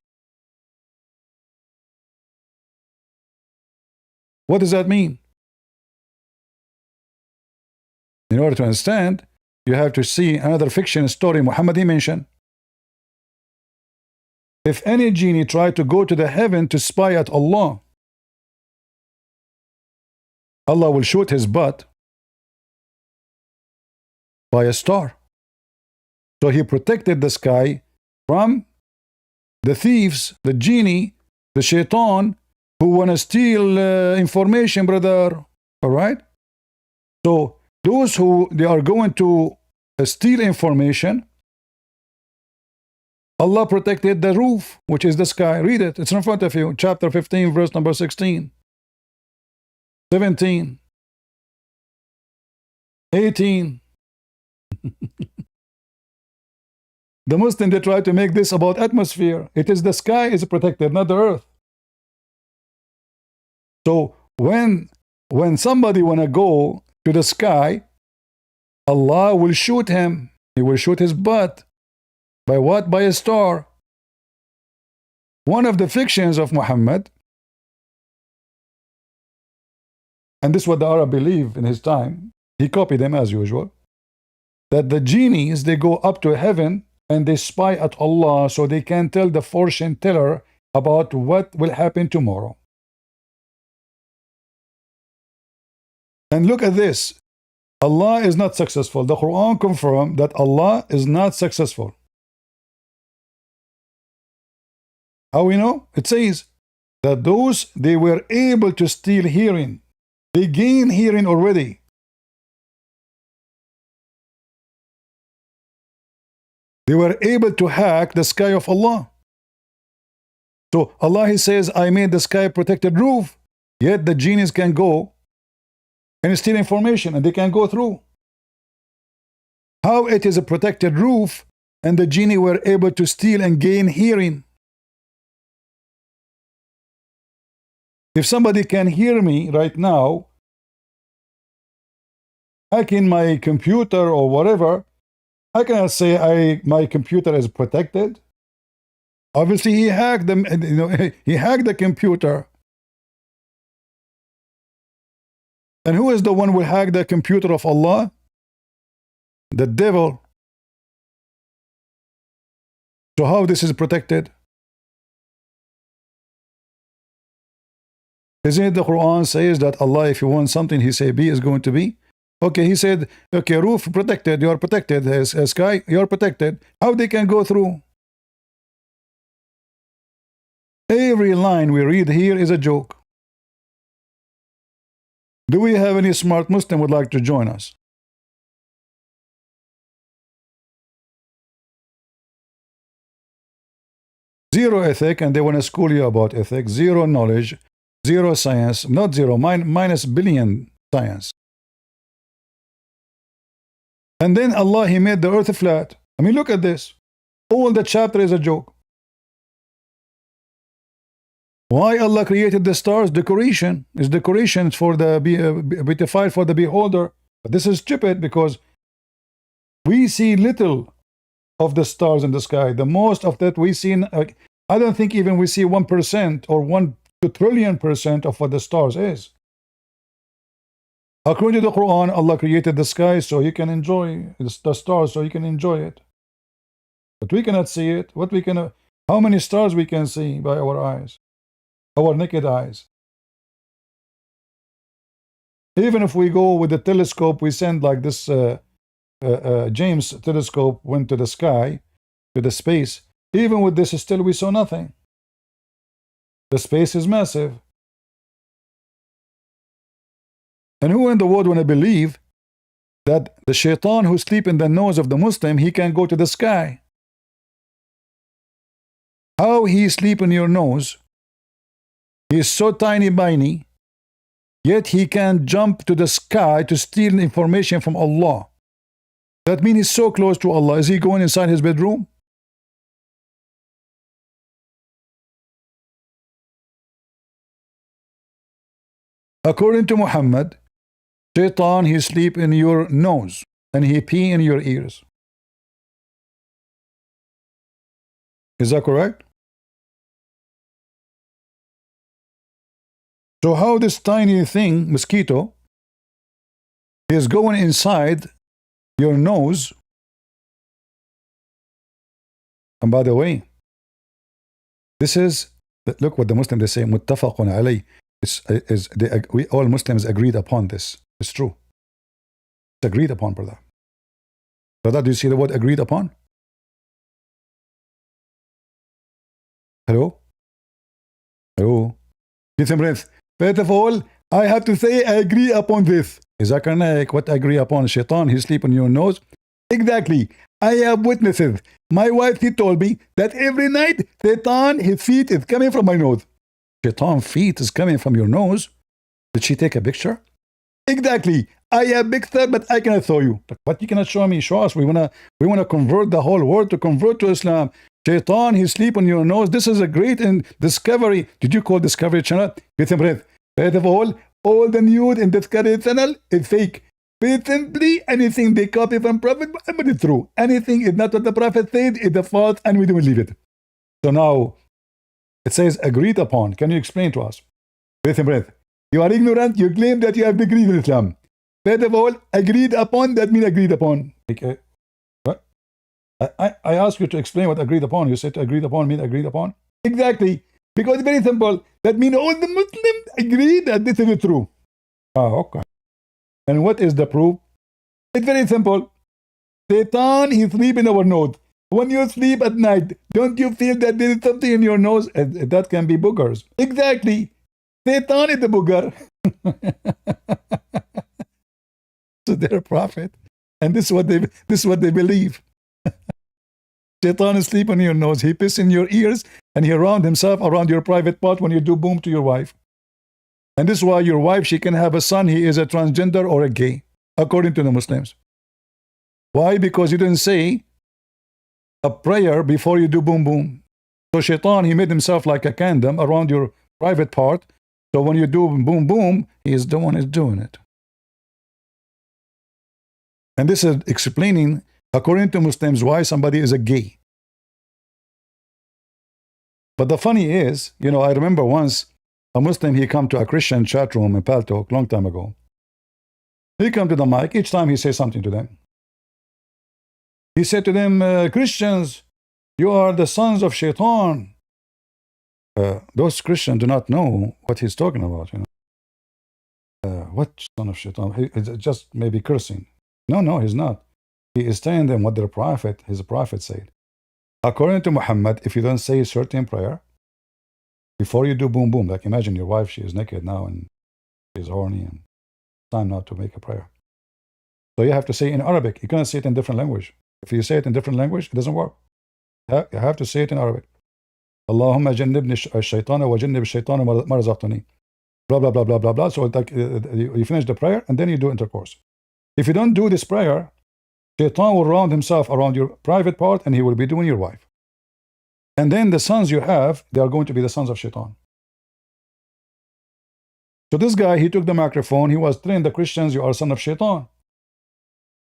What does that mean? In order to understand, you have to see another fiction story Muhammad he mentioned. If any genie tried to go to the heaven to spy at Allah, Allah will shoot his butt by a star. So He protected the sky from the thieves, the genie, the shaitan, who want to steal information, brother. All right? So those who they are going to steal information, Allah protected the roof, which is the sky. Read it. It's in front of you. Chapter 15, verse number 16. 17. 18. The Muslims, they try to make this about atmosphere. It is the sky is protected, not the earth. So when somebody want to go to the sky, Allah will shoot him. He will shoot his butt. By what? By a star. One of the fictions of Muhammad, and this is what the Arab believed in his time, he copied them as usual, that the genies, they go up to heaven and they spy at Allah so they can tell the fortune teller about what will happen tomorrow. And look at this. Allah is not successful. The Quran confirms that Allah is not successful. How we know? It says that those, they were able to steal hearing. They gain hearing already. They were able to hack the sky of Allah. So Allah, He says, I made the sky protected roof, yet the genies can go and steal information and they can go through. How it is a protected roof and the genie were able to steal and gain hearing? If somebody can hear me right now, hacking my computer or whatever, I cannot say my computer is protected. Obviously, he hacked them. You know, he hacked the computer. And who is the one who hacked the computer of Allah? The devil. So how this is protected? Isn't it the Quran says that Allah, if you want something, He say be is going to be? Okay, He said, okay, roof protected, you are protected. Sky, you are protected. How they can go through? Every line we read here is a joke. Do we have any smart Muslim would like to join us? Zero ethic, and they want to school you about ethics. Zero knowledge, zero science, not zero, minus billion science. And then Allah, He made the earth flat. I mean, look at this. All the chapter is a joke. Why Allah created the stars? Decoration. It's decoration for the beautified for the beholder. But this is stupid because we see little of the stars in the sky. The most of that we see, I don't think even we see 1% or 1 trillion% of what the stars is. According to the Quran, Allah created the sky so you can enjoy the stars, so you can enjoy it. But we cannot see it. How many stars we can see by our eyes? Our naked eyes. Even if we go with the telescope, we send like this James telescope went to the sky, to the space. Even with this, still we saw nothing. The space is massive. And who in the world want to believe that the shaitan who sleep in the nose of the Muslim, he can go to the sky? How he sleep in your nose? He is so tiny biny, yet he can jump to the sky to steal information from Allah. That means he's so close to Allah. Is he going inside his bedroom? According to Muhammad, Shaitan, he sleep in your nose and he pee in your ears. Is that correct? So how this tiny thing, mosquito, is going inside your nose? And by the way, this is, look what the Muslims, they say, muttafaqun alayh. We all Muslims agreed upon this. It's true. It's agreed upon, brother. Brother, do you see the word agreed upon? Hello? Hello? Listen, friends. First of all, I have to say I agree upon this. Is that correct? What agree upon? Shaitan, he sleep on your nose? Exactly. I have witnesses. My wife, she told me that every night, Shaitan, his feet is coming from my nose. Shaitan feet is coming from your nose? Did she take a picture? Exactly. I have picture, but I cannot show you. But you cannot show me. Show us. We wanna convert the whole world to convert to Islam. Shaitan, he sleep on your nose. This is a great discovery. Did you call Discovery Channel? Listen, friends. First of all the news in Discovery Channel is fake. Very simply, anything they copy from Prophet Muhammad is true. Anything is not what the Prophet said, is the false, and we don't believe it. So now, it says agreed upon. Can you explain to us? Listen, friends. You are ignorant. You claim that you have degree in Islam. First of all, agreed upon, that means agreed upon. Okay. What? I asked you to explain what agreed upon. You said agreed upon means agreed upon. Exactly. Because it's very simple. That means all the Muslims agree that this is true. Okay. And what is the proof? It's very simple. Satan, he sleep in our nose. When you sleep at night, don't you feel that there is something in your nose? That can be boogers. Exactly. Satan is the booger. So they're a prophet. And this is what they believe. Satan is sleep on your nose. He piss in your ears and he round himself around your private part when you do boom to your wife. And this is why your wife, she can have a son. He is a transgender or a gay, according to the Muslims. Why? Because you didn't say a prayer before you do boom boom. So Shaitan, he made himself like a condom around your private part. So when you do boom boom, he is the one who's doing it. And this is explaining According to Muslims, why somebody is a gay. But the funny is, you know, I remember once a Muslim, he come to a Christian chat room in Paltalk long time ago. He come to the mic, each time he say something to them. He said to them, Christians, you are the sons of Shaitan. Those Christians do not know what he's talking about, you know. What son of Shaitan? He's just maybe cursing. No, he's not. He is telling them what his prophet said. According to Muhammad, if you don't say a certain prayer, before you do boom boom, like imagine your wife, she is naked now and she's horny and it's time now to make a prayer. So you have to say in Arabic. You cannot say it in different language. If you say it in different language, it doesn't work. You have to say it in Arabic. Allahumma jannibni ash-shaytana wa jannib ash-shaytana ma razaqtani. Blah, blah, blah, blah, blah, blah. So like, you finish the prayer and then you do intercourse. If you don't do this prayer, Shaitan will round himself around your private part and he will be doing your wife. And then the sons you have, they are going to be the sons of Shaitan. So this guy, he took the microphone, he was telling the Christians, you are son of Shaitan.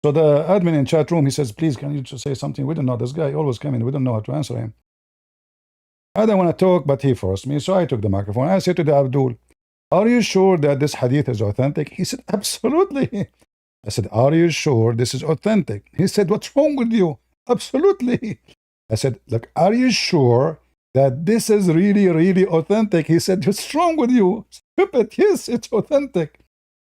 So the admin in chat room, he says, please, can you just say something? We don't know. This guy always coming. We don't know how to answer him. I don't want to talk, but he forced me. So I took the microphone. I said to the Abdul, are you sure that this hadith is authentic? He said, absolutely. I said, are you sure this is authentic? He said, what's wrong with you? Absolutely. I said, look, are you sure that this is really, really authentic? He said, what's wrong with you? Stupid. Yes, it's authentic.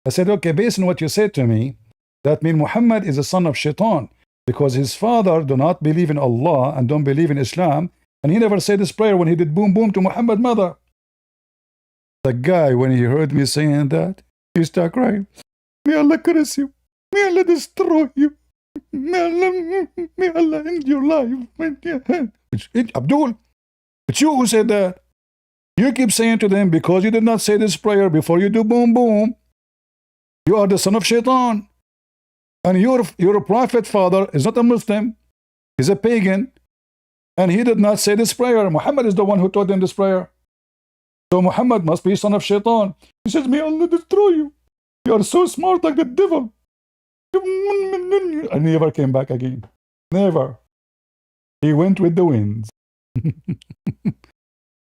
I said, okay, based on what you said to me, that means Muhammad is a son of Shaitan because his father do not believe in Allah and don't believe in Islam, and he never said this prayer when he did boom boom to Muhammad's mother. The guy, when he heard me saying that, he started crying. May Allah curse you. May Allah destroy you. May Allah end your life. Abdul, it's you who said that. You keep saying to them, because you did not say this prayer before you do boom boom, you are the son of Shaitan. And your prophet father is not a Muslim. He's a pagan. And he did not say this prayer. Muhammad is the one who taught him this prayer. So Muhammad must be son of Shaitan. He says, may Allah destroy you. You are so smart like the devil. And he never came back again. Never. He went with the winds.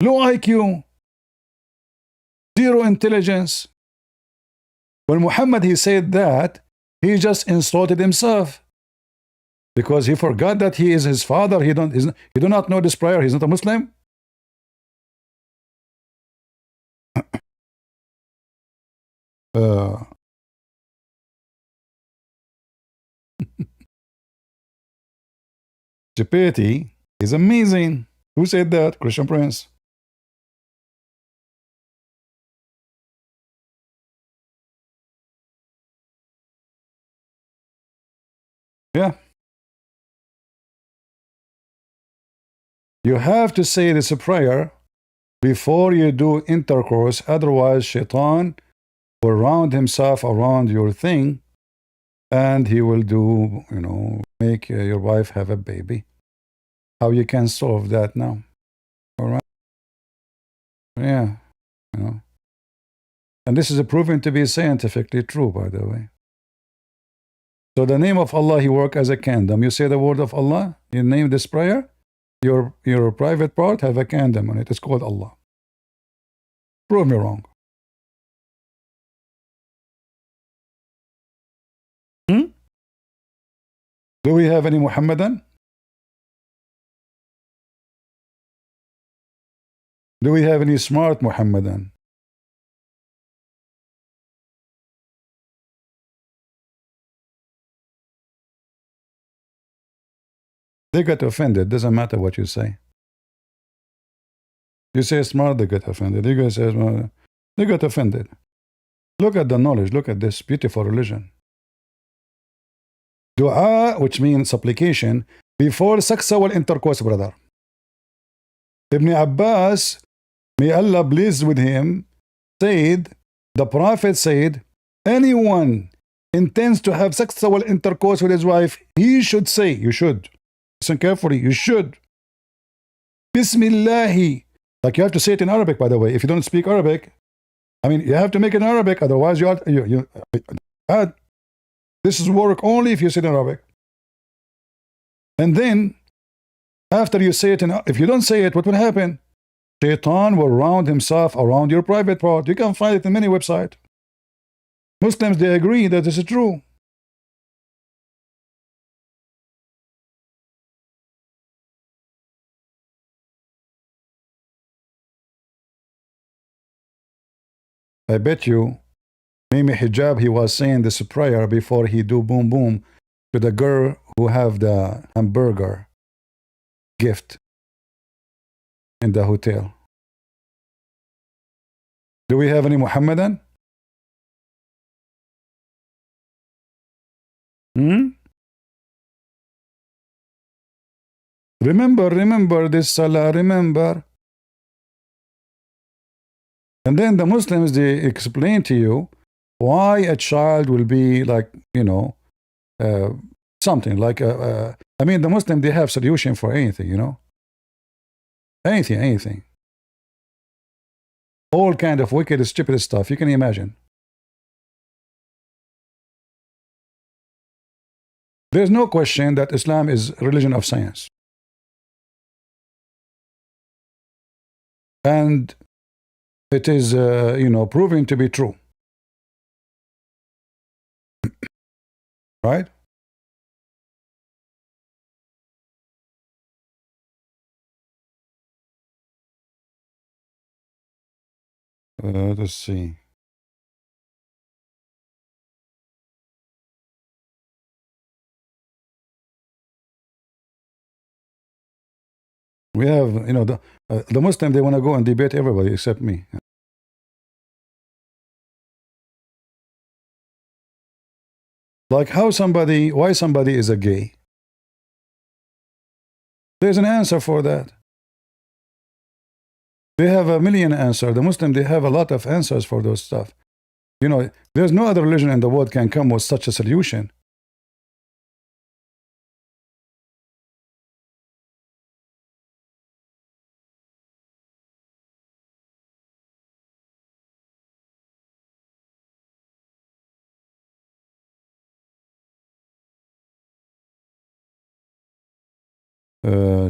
Low IQ. Zero intelligence. When Muhammad, he said that, he just insulted himself. Because he forgot that he is his father. He do not know this prayer. He's not a Muslim. Chapati is amazing. Who said that? Christian Prince. Yeah. You have to say this prayer before you do intercourse. Otherwise, Shaitan will round himself around your thing and he will do, you know, make your wife have a baby. How you can solve that now? All right. Yeah. You know. And this is proven to be scientifically true, by the way. So the name of Allah, he work as a kingdom. You say the word of Allah, you name this prayer, your private part have a kingdom on it. It's called Allah. Prove me wrong. Do we have any Muhammadan? Do we have any smart Muhammadan? They get offended. Doesn't matter what you say. You say smart, they get offended. You guys say smart, they get offended. Look at the knowledge. Look at this beautiful religion. Dua, which means supplication, before sexual intercourse, brother. Ibn Abbas, may Allah please with him, said, the Prophet said, anyone intends to have sexual intercourse with his wife, he should say, you should. Listen carefully, you should. Bismillahi. Like you have to say it in Arabic, by the way. If you don't speak Arabic, I mean, you have to make it in Arabic, otherwise this is work only if you say it in Arabic. And then, after you say it, and if you don't say it, what will happen? Shaitan will round himself around your private part. You can find it in many websites. Muslims, they agree that this is true. I bet you, Mimi Hijab, he was saying this prayer before he do boom boom to the girl who have the hamburger gift in the hotel. Do we have any Muhammadan? Remember this salah, remember. And then the Muslims, they explain to you why a child will be like, you know, something like, I mean, the Muslim, they have solution for anything, you know. Anything. All kind of wicked, stupid stuff you can imagine. There's no question that Islam is a religion of science. And it is, you know, proven to be true. Right? Let's see. We have, you know, the Muslim, they want to go and debate everybody except me. Like why somebody is a gay. There's an answer for that. They have a million answers. The Muslim, they have a lot of answers for those stuff. You know, there's no other religion in the world can come with such a solution.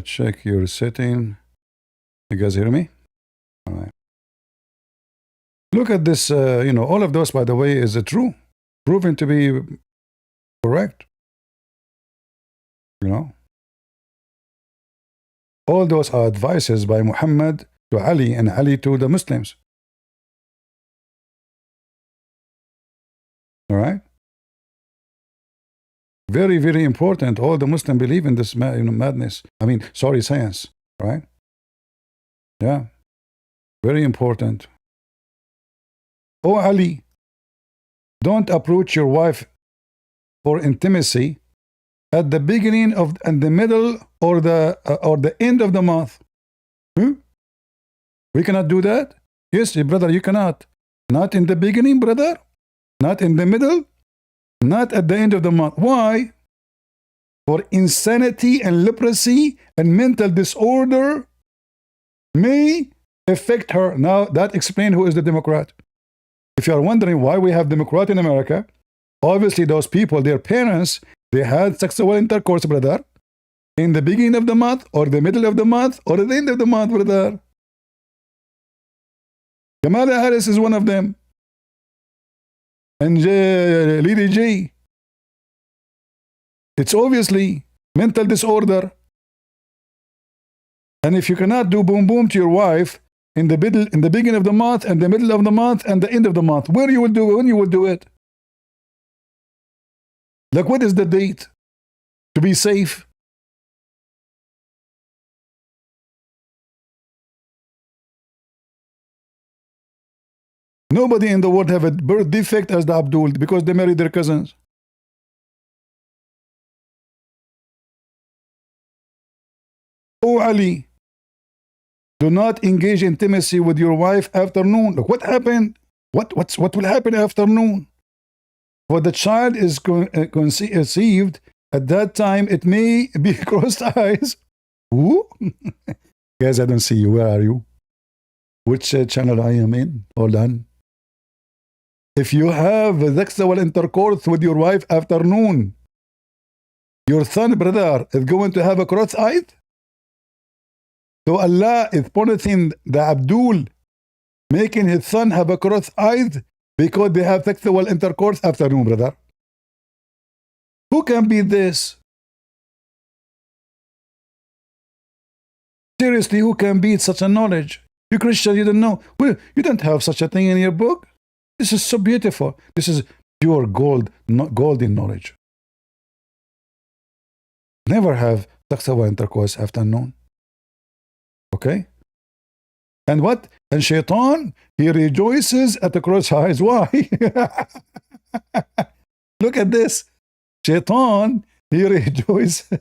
Check your setting. You guys hear me? All right. Look at this, you know, all of those, by the way, is true, proven to be correct. You know, all those are advices by Muhammad to Ali and Ali to the Muslims. All right. Very, very important. All the Muslims believe in this madness. I mean, sorry, science. Right? Yeah. Very important. Oh, Ali, don't approach your wife for intimacy at the beginning of and the middle or the end of the month. We cannot do that? Yes, brother, you cannot. Not in the beginning, brother. Not in the middle. Not at the end of the month. Why? For insanity and leprosy and mental disorder may affect her. Now, that explains who is the Democrat. If you are wondering why we have Democrat in America, obviously those people, their parents, they had sexual intercourse, brother, in the beginning of the month, or the middle of the month, or at the end of the month, brother. Kamala Harris is one of them. And Lilly Jay. It's obviously mental disorder. And if you cannot do boom boom to your wife in the beginning of the month, and the middle of the month, and the end of the month, when you will do it? Like, what is the date to be safe? Nobody in the world have a birth defect as the Abdul because they married their cousins. Oh, Ali, do not engage intimacy with your wife after noon. Look, what happened? What will happen after noon? For the child is conceived at that time, it may be crossed eyes. Who? Guys, I don't see you. Where are you? Which channel I am in? Hold on. If you have sexual intercourse with your wife after noon, Your son, brother, is going to have a cross-eyed? So Allah is punishing the Abdul, making his son have a cross-eyed because they have sexual intercourse afternoon, brother. Who can beat this? Seriously, who can beat such a knowledge? You Christians, you don't know. Well, you don't have such a thing in your book. This is so beautiful. This is pure gold, golden knowledge. Never have sexual intercourse afternoon. Okay? And what? And Shaitan, he rejoices at the cross eyes. Why? Look at this. Shaitan, he rejoices.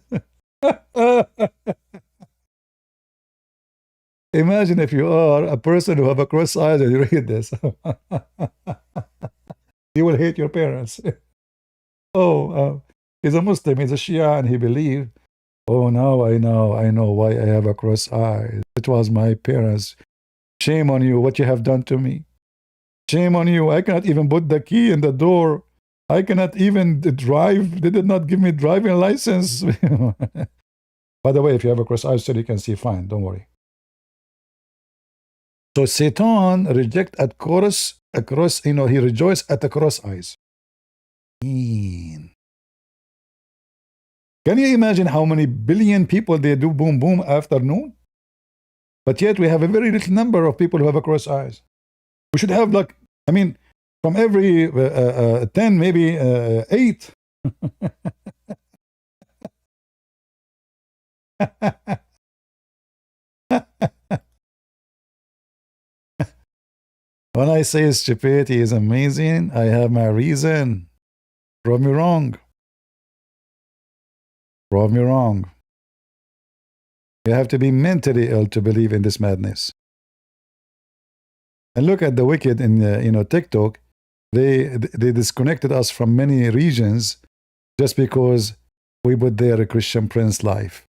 Imagine if you are a person who have a cross eyes and you read this. You will hate your parents. He's a Muslim, he's a Shia, and he believed, oh, now I know why I have a cross eye. It was my parents. Shame on you, what you have done to me. Shame on you, I cannot even put the key in the door. I cannot even drive. They did not give me driving license. By the way, if you have a cross eye, still you can see fine, don't worry. So Satan reject at cross, he rejoiced at the cross eyes. Can you imagine how many billion people they do boom boom afternoon? But yet we have a very little number of people who have a cross eyes. We should have from every 10, maybe 8. When I say stupidity is amazing, I have my reason. Prove me wrong. Prove me wrong. You have to be mentally ill to believe in this madness. And look at the wicked in TikTok. They disconnected us from many regions just because we put there a Christian Prince life.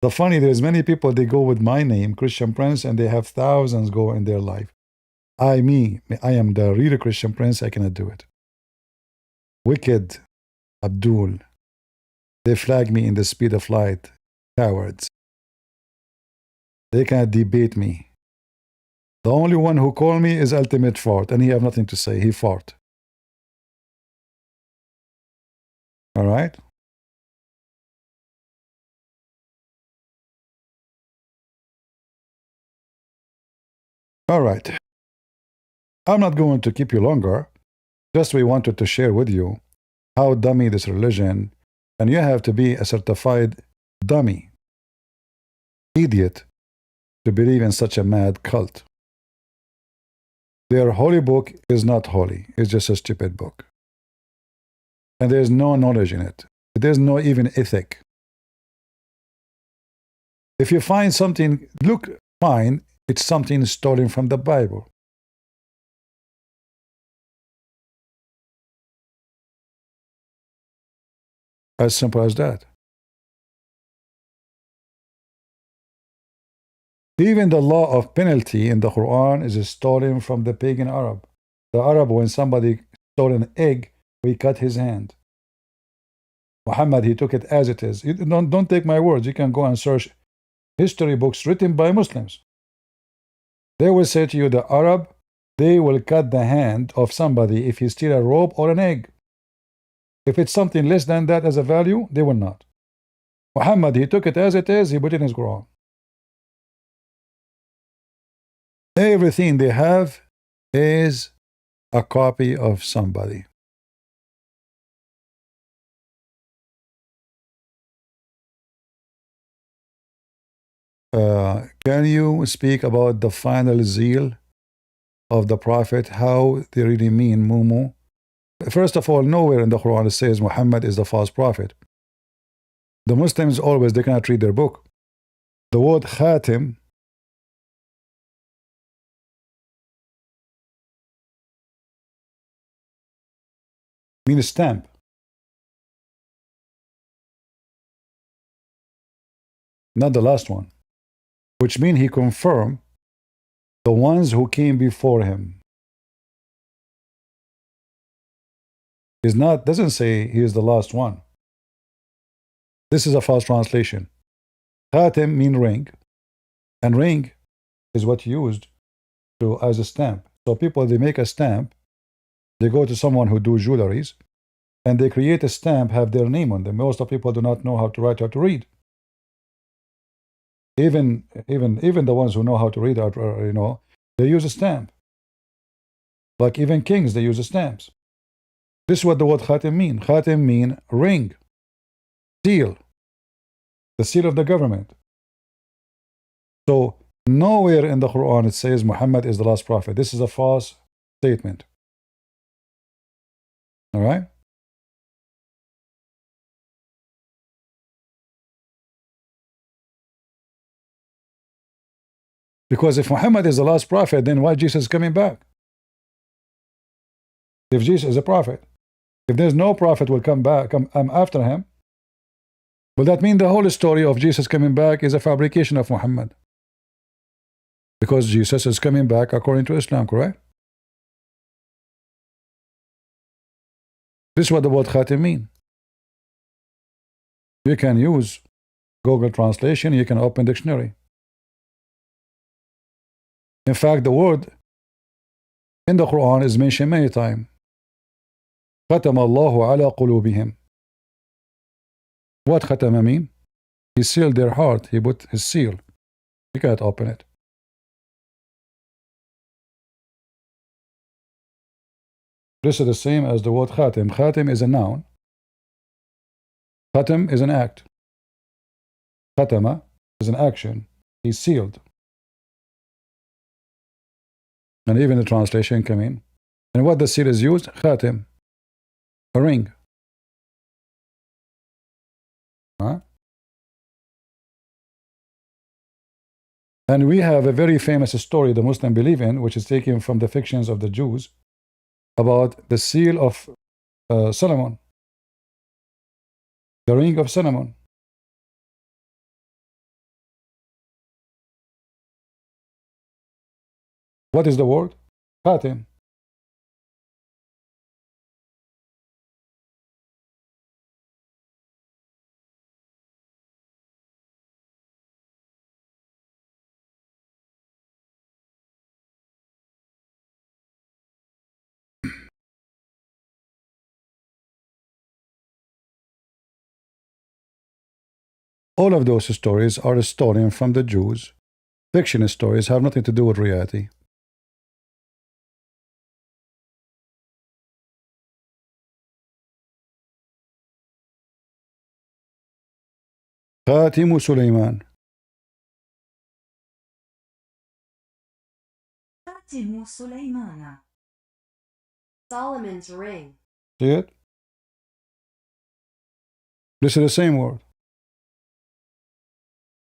The funny, there's many people, they go with my name, Christian Prince, and they have thousands go in their life. I am the real Christian Prince, I cannot do it. Wicked Abdul, they flag me in the speed of light. Cowards. They cannot debate me. The only one who called me is Ultimate Fart, and he have nothing to say. He fart. All right? All right. I'm not going to keep you longer. Just we wanted to share with you how dummy this religion, and you have to be a certified dummy, idiot, to believe in such a mad cult. Their holy book is not holy. It's just a stupid book. And there's no knowledge in it. There's no even ethic. If you find something, look fine, it's something stolen from the Bible. As simple as that. Even the law of penalty in the Quran is stolen from the pagan Arab. The Arab, when somebody stole an egg, we cut his hand. Muhammad, he took it as it is. Don't take my words. You can go and search history books written by Muslims. They will say to you, the Arab, they will cut the hand of somebody if he steals a rope or an egg. If it's something less than that as a value, they will not. Muhammad, he took it as it is, he put it in his Quran. Everything they have is a copy of somebody. Can you speak about the final zeal of the Prophet, how they really mean Mumu? First of all, nowhere in the Quran it says Muhammad is the false prophet. The Muslims always, they cannot read their book. The word Khatim means stamp. Not the last one. Which means he confirmed the ones who came before him. Doesn't say he is the last one. This is a false translation. Khatim mean ring, and ring is what used to as a stamp. So people, they make a stamp, they go to someone who do jewelries, and they create a stamp, have their name on them. Most of people do not know how to write, how to read. Even the ones who know how to read, they use a stamp. Like even kings, they use stamps. This is what the word khatim mean. Khatim mean ring, seal, the seal of the government. So nowhere in the Quran it says Muhammad is the last prophet. This is a false statement. All right? Because if Muhammad is the last prophet, then why Jesus is coming back? If Jesus is a prophet, if there's no prophet will come back, come after him, will that mean the whole story of Jesus coming back is a fabrication of Muhammad? Because Jesus is coming back according to Islam, correct? This is what the word khatim mean. You can use Google translation, you can open dictionary. In fact, the word in the Quran is mentioned many times. Khatama Allahu ala qulubihim. What khatama mean? He sealed their heart. He put his seal. You can't open it. This is the same as the word khatim. Khatim is a noun. Khatim is an act. Khatama is an action. He sealed. And even the translation come in. And what the seal is used? Khatim. A ring. Huh? And we have a very famous story the Muslims believe in, which is taken from the fictions of the Jews, about the seal of Solomon. The ring of Solomon. What is the word? Khatim. All of those stories are stolen from the Jews. Fiction stories have nothing to do with reality. Khatimu Sulaiman. خاتم سليمان. Solomon's ring. See it? This is the same word.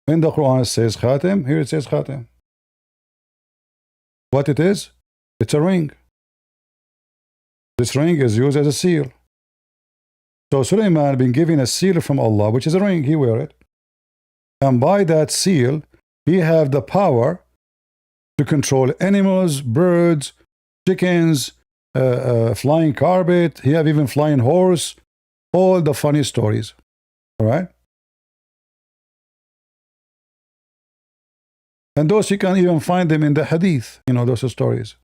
In the Quran it says khatim, here it says khatim. What it is? It's a ring. This ring is used as a seal. So Sulaiman been given a seal from Allah, which is a ring, he wear it. And by that seal, he have the power to control animals, birds, chickens, flying carpet, he have even flying horse, all the funny stories. All right? And those you can even find them in the hadith, those stories.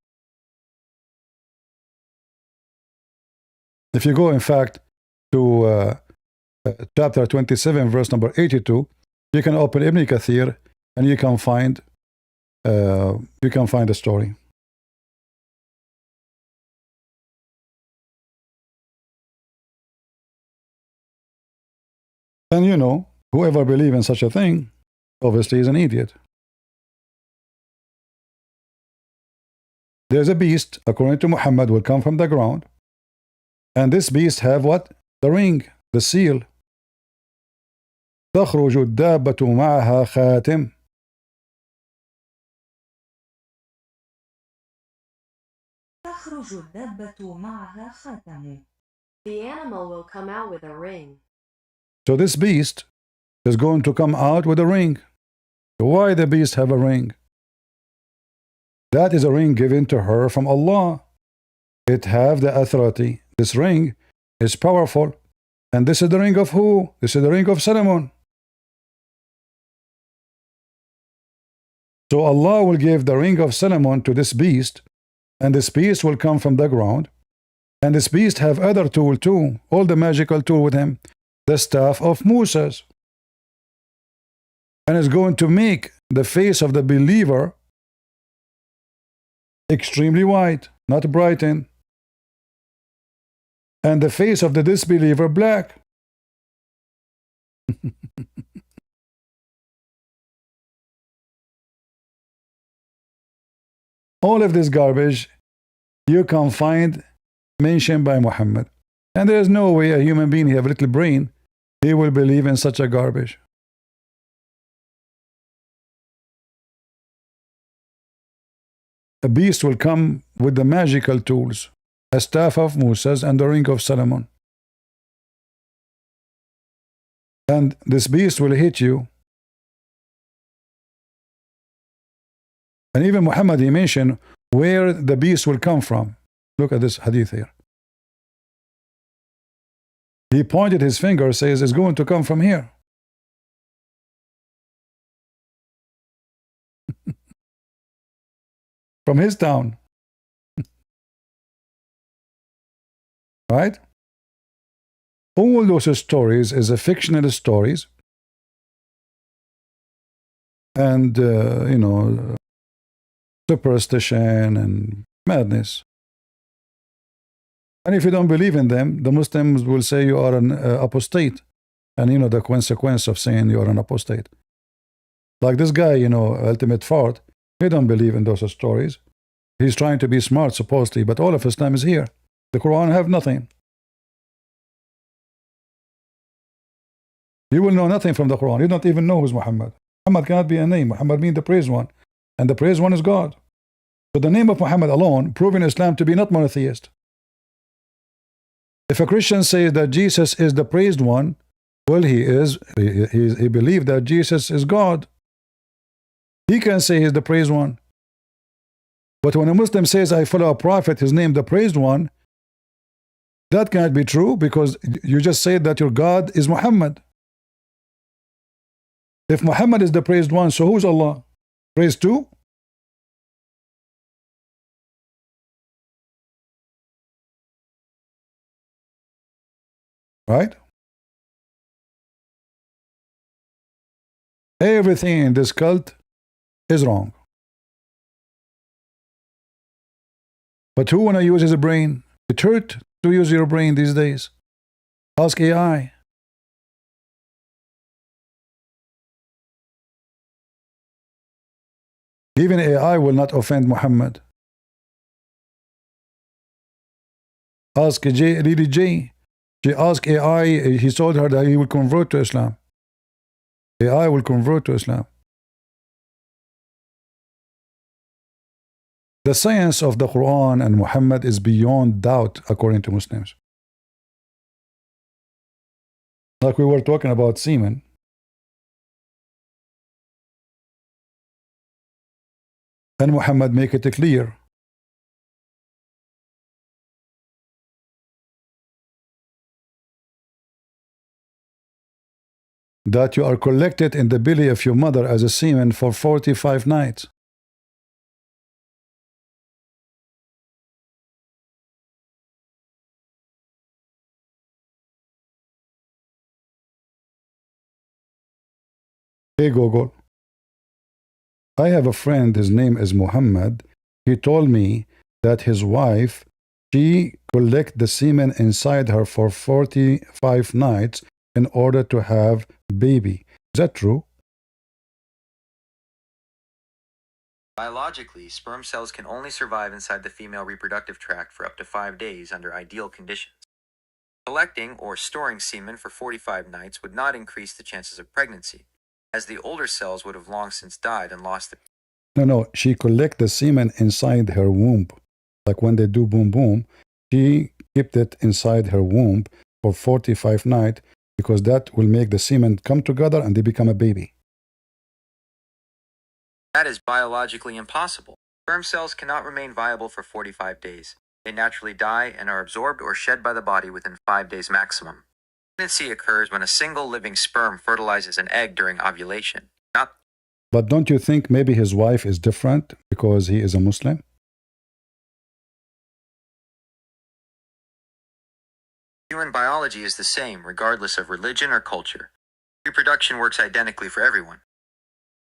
If you go, in fact, to chapter 27, verse number 82, you can open Ibn Kathir and you can find the story. And whoever believes in such a thing, obviously is an idiot. There's a beast, according to Muhammad, will come from the ground. And this beast have what? The ring, the seal. تخرج الدابة معها خاتم. تخرج الدابة معها خاتم. The animal will come out with a ring. So this beast is going to come out with a ring. Why the beast have a ring? That is a ring given to her from Allah. It have the authority. This ring is powerful And this is the ring of who? This is the ring of Solomon. So Allah will give the ring of Solomon to this beast, and this beast will come from the ground, and this beast have other tool too, all the magical tool with him, the staff of Moses, and is going to make the face of the believer extremely white, not brighten, and the face of the disbeliever black. All of this garbage you can find mentioned by Muhammad. And there is no way a human being, he have a little brain, he will believe in such a garbage. A beast will come with the magical tools, a staff of Moses and the ring of Solomon. And this beast will hit you. And even Muhammad, he mentioned where the beast will come from. Look at this hadith here. He pointed his finger, says it's going to come from here. From his town. Right? All those stories is a fictional stories. And, superstition and madness. And if you don't believe in them, the Muslims will say you are an apostate. And you know the consequence of saying you are an apostate. Like this guy, ultimate fart, he don't believe in those stories. He's trying to be smart, supposedly, but all of Islam is here. The Quran have nothing. You will know nothing from the Quran. You don't even know who's Muhammad. Muhammad cannot be a name. Muhammad means the praised one. And the praised one is God. So the name of Muhammad alone proving Islam to be not monotheist. If a Christian says that Jesus is the praised one, well, he believes that Jesus is God. He can say he's the praised one. But when a Muslim says, I follow a prophet, his name the praised one, that cannot be true because you just said that your God is Muhammad. If Muhammad is the praised one, so who's Allah? Praised too? Right? Everything in this cult is wrong. But who want to use his brain? It hurt to use your brain these days. Ask AI. Even AI will not offend Muhammad. Ask Lilly Jay. She asked AI, he told her that he will convert to Islam. AI will convert to Islam. The science of the Quran and Muhammad is beyond doubt according to Muslims. Like we were talking about semen. And Muhammad make it clear. That you are collected in the belly of your mother as a semen for 45 nights. Hey Google. I have a friend, his name is Muhammad. He told me that his wife, she collect the semen inside her for 45 nights in order to have baby. Is that true? Biologically, sperm cells can only survive inside the female reproductive tract for up to 5 days under ideal conditions. Collecting or storing semen for 45 nights would not increase the chances of pregnancy, as the older cells would have long since died and lost the... No, she collect the semen inside her womb. Like when they do boom boom, she kept it inside her womb for 45 nights because that will make the semen come together and they become a baby. That is biologically impossible. Sperm cells cannot remain viable for 45 days. They naturally die and are absorbed or shed by the body within 5 days maximum. Pregnancy occurs when a single living sperm fertilizes an egg during ovulation. But don't you think maybe his wife is different because he is a Muslim? Human biology is the same regardless of religion or culture. Reproduction works identically for everyone.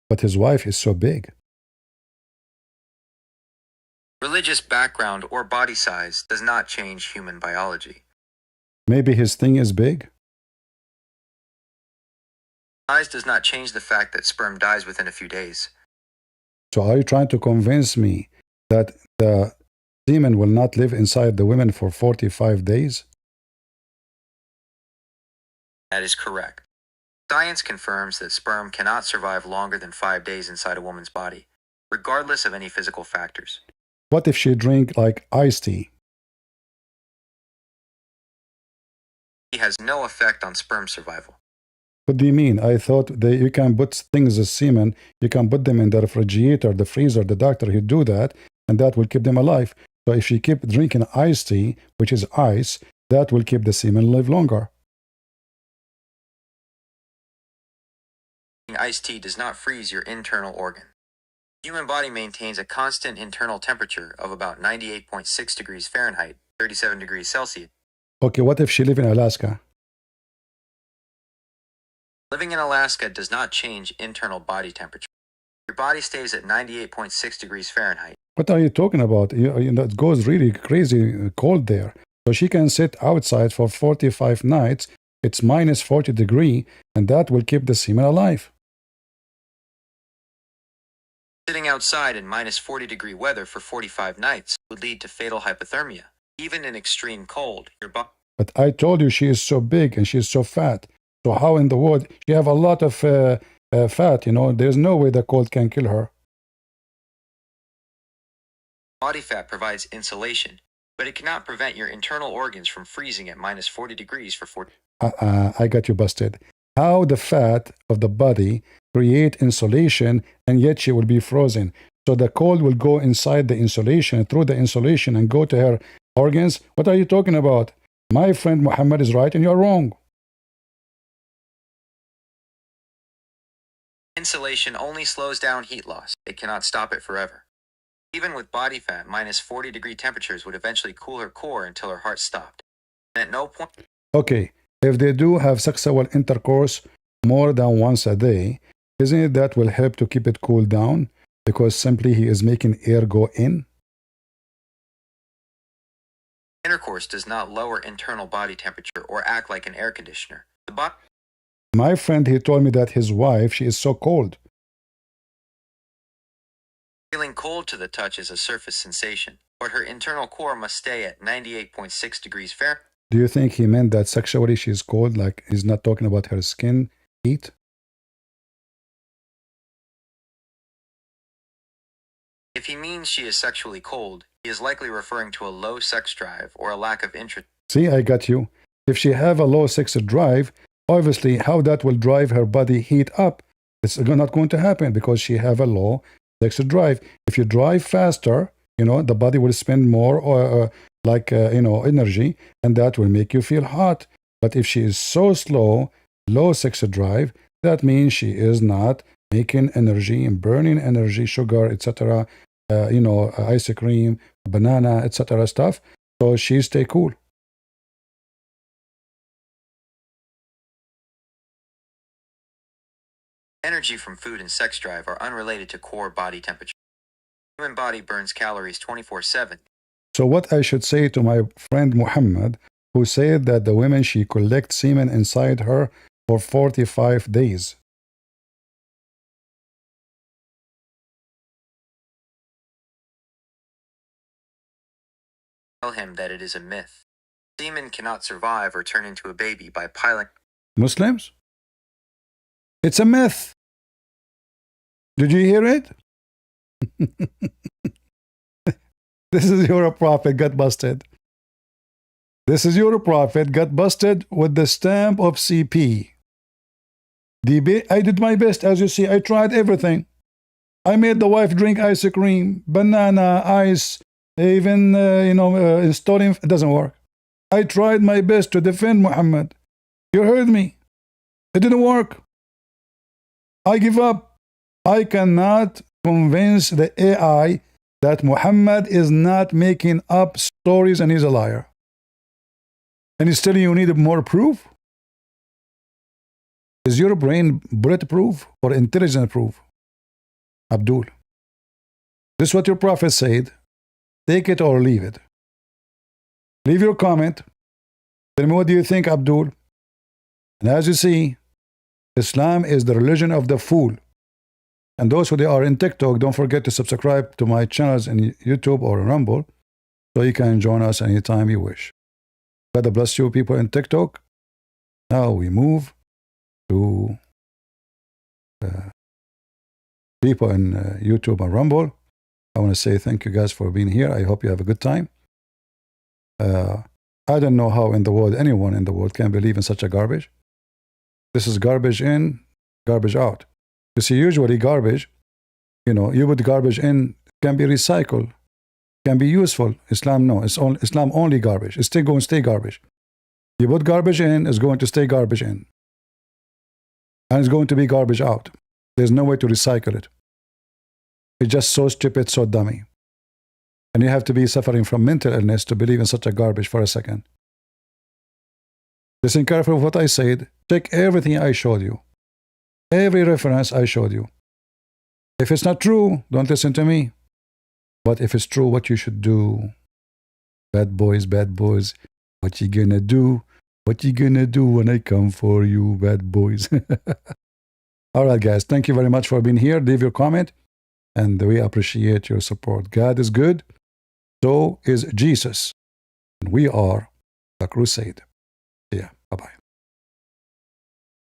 But his wife is so big. Religious background or body size does not change human biology. Maybe his thing is big. Size does not change the fact that sperm dies within a few days. So are you trying to convince me that the semen will not live inside the women for 45 days? That is correct. Science confirms that sperm cannot survive longer than 5 days inside a woman's body, regardless of any physical factors. What if she drink like iced tea? It has no effect on sperm survival. What do you mean? I thought that you can put things as semen, you can put them in the refrigerator, the freezer, the doctor, he'd do that, and that will keep them alive. So if she keep drinking iced tea, which is ice, that will keep the semen live longer. Iced tea does not freeze your internal organ. The human body maintains a constant internal temperature of about 98.6 degrees Fahrenheit, 37 degrees Celsius. Okay, what if she live in Alaska? Living in Alaska does not change internal body temperature. Your body stays at 98.6 degrees Fahrenheit. What are you talking about? It goes really crazy cold there. So she can sit outside for 45 nights. It's minus 40 degrees, and that will keep the semen alive. Sitting outside in minus 40-degree weather for 45 nights would lead to fatal hypothermia. Even in extreme cold, your body... But I told you she is so big and she is so fat. So how in the world? She have a lot of fat, There's no way the cold can kill her. Body fat provides insulation, but it cannot prevent your internal organs from freezing at minus 40 degrees for 40... I got you busted. How the fat of the body create insulation and yet she will be frozen. So the cold will go inside the insulation, through the insulation and go to her organs. What are you talking about? My friend Muhammad is right and you're wrong. Insulation only slows down heat loss. It cannot stop it forever. Even with body fat, minus 40-degree temperatures would eventually cool her core until her heart stopped. And at no point... Okay, if they do have sexual intercourse more than once a day, isn't it that will help to keep it cool down? Because simply he is making air go in? Intercourse does not lower internal body temperature or act like an air conditioner. My friend, he told me that his wife, she is so cold. Feeling cold to the touch is a surface sensation, but her internal core must stay at 98.6 degrees Fahrenheit. Do you think he meant that sexually she is cold, like he's not talking about her skin heat? If he means she is sexually cold, he is likely referring to a low sex drive or a lack of interest. See, I got you. If she have a low sex drive, obviously how that will drive her body heat up, it's not going to happen because she have a low sex drive. If you drive faster, the body will spend more energy, and that will make you feel hot. But if she is so slow, low sex drive, that means she is not making energy and burning energy, sugar, etc., ice cream, banana, etc. stuff. So she stay cool. Energy from food and sex drive are unrelated to core body temperature. The human body burns calories 24/7. So what I should say to my friend Muhammad, who said that the women, she collects semen inside her for 45 days. Tell him that it is a myth. Semen cannot survive or turn into a baby by piling. Muslims? It's a myth. Did you hear it? This is your prophet got busted. This is your prophet got busted with the stamp of CP. I did my best, as you see. I tried everything. I made the wife drink ice cream, banana, ice, even, installing. It doesn't work. I tried my best to defend Muhammad. You heard me. It didn't work. I give up. I cannot convince the AI that Muhammad is not making up stories and he's a liar. And he's telling you need more proof? Is your brain bulletproof or intelligent proof? Abdul. This is what your prophet said. Take it or leave it. Leave your comment. Tell me what do you think, Abdul? And as you see, Islam is the religion of the fool. And those who are in TikTok, don't forget to subscribe to my channels in YouTube or Rumble so you can join us anytime you wish. God bless you people in TikTok. Now we move to people in YouTube and Rumble. I want to say thank you guys for being here. I hope you have a good time. I don't know how in the world anyone in the world can believe in such a garbage. This is garbage in, garbage out. You see, usually garbage, you put garbage in, can be recycled, can be useful. Islam, no. Islam only garbage. It's still going to stay garbage. You put garbage in, it's going to stay garbage in. And it's going to be garbage out. There's no way to recycle it. It's just so stupid, so dummy. And you have to be suffering from mental illness to believe in such a garbage for a second. Listen carefully to what I said. Check everything I showed you. Every reference I showed you. If it's not true, don't listen to me. But if it's true, what you should do? Bad boys, what you gonna do? What you gonna do when I come for you, bad boys? All right, guys. Thank you very much for being here. Leave your comment. And we appreciate your support. God is good. So is Jesus. And we are the crusade.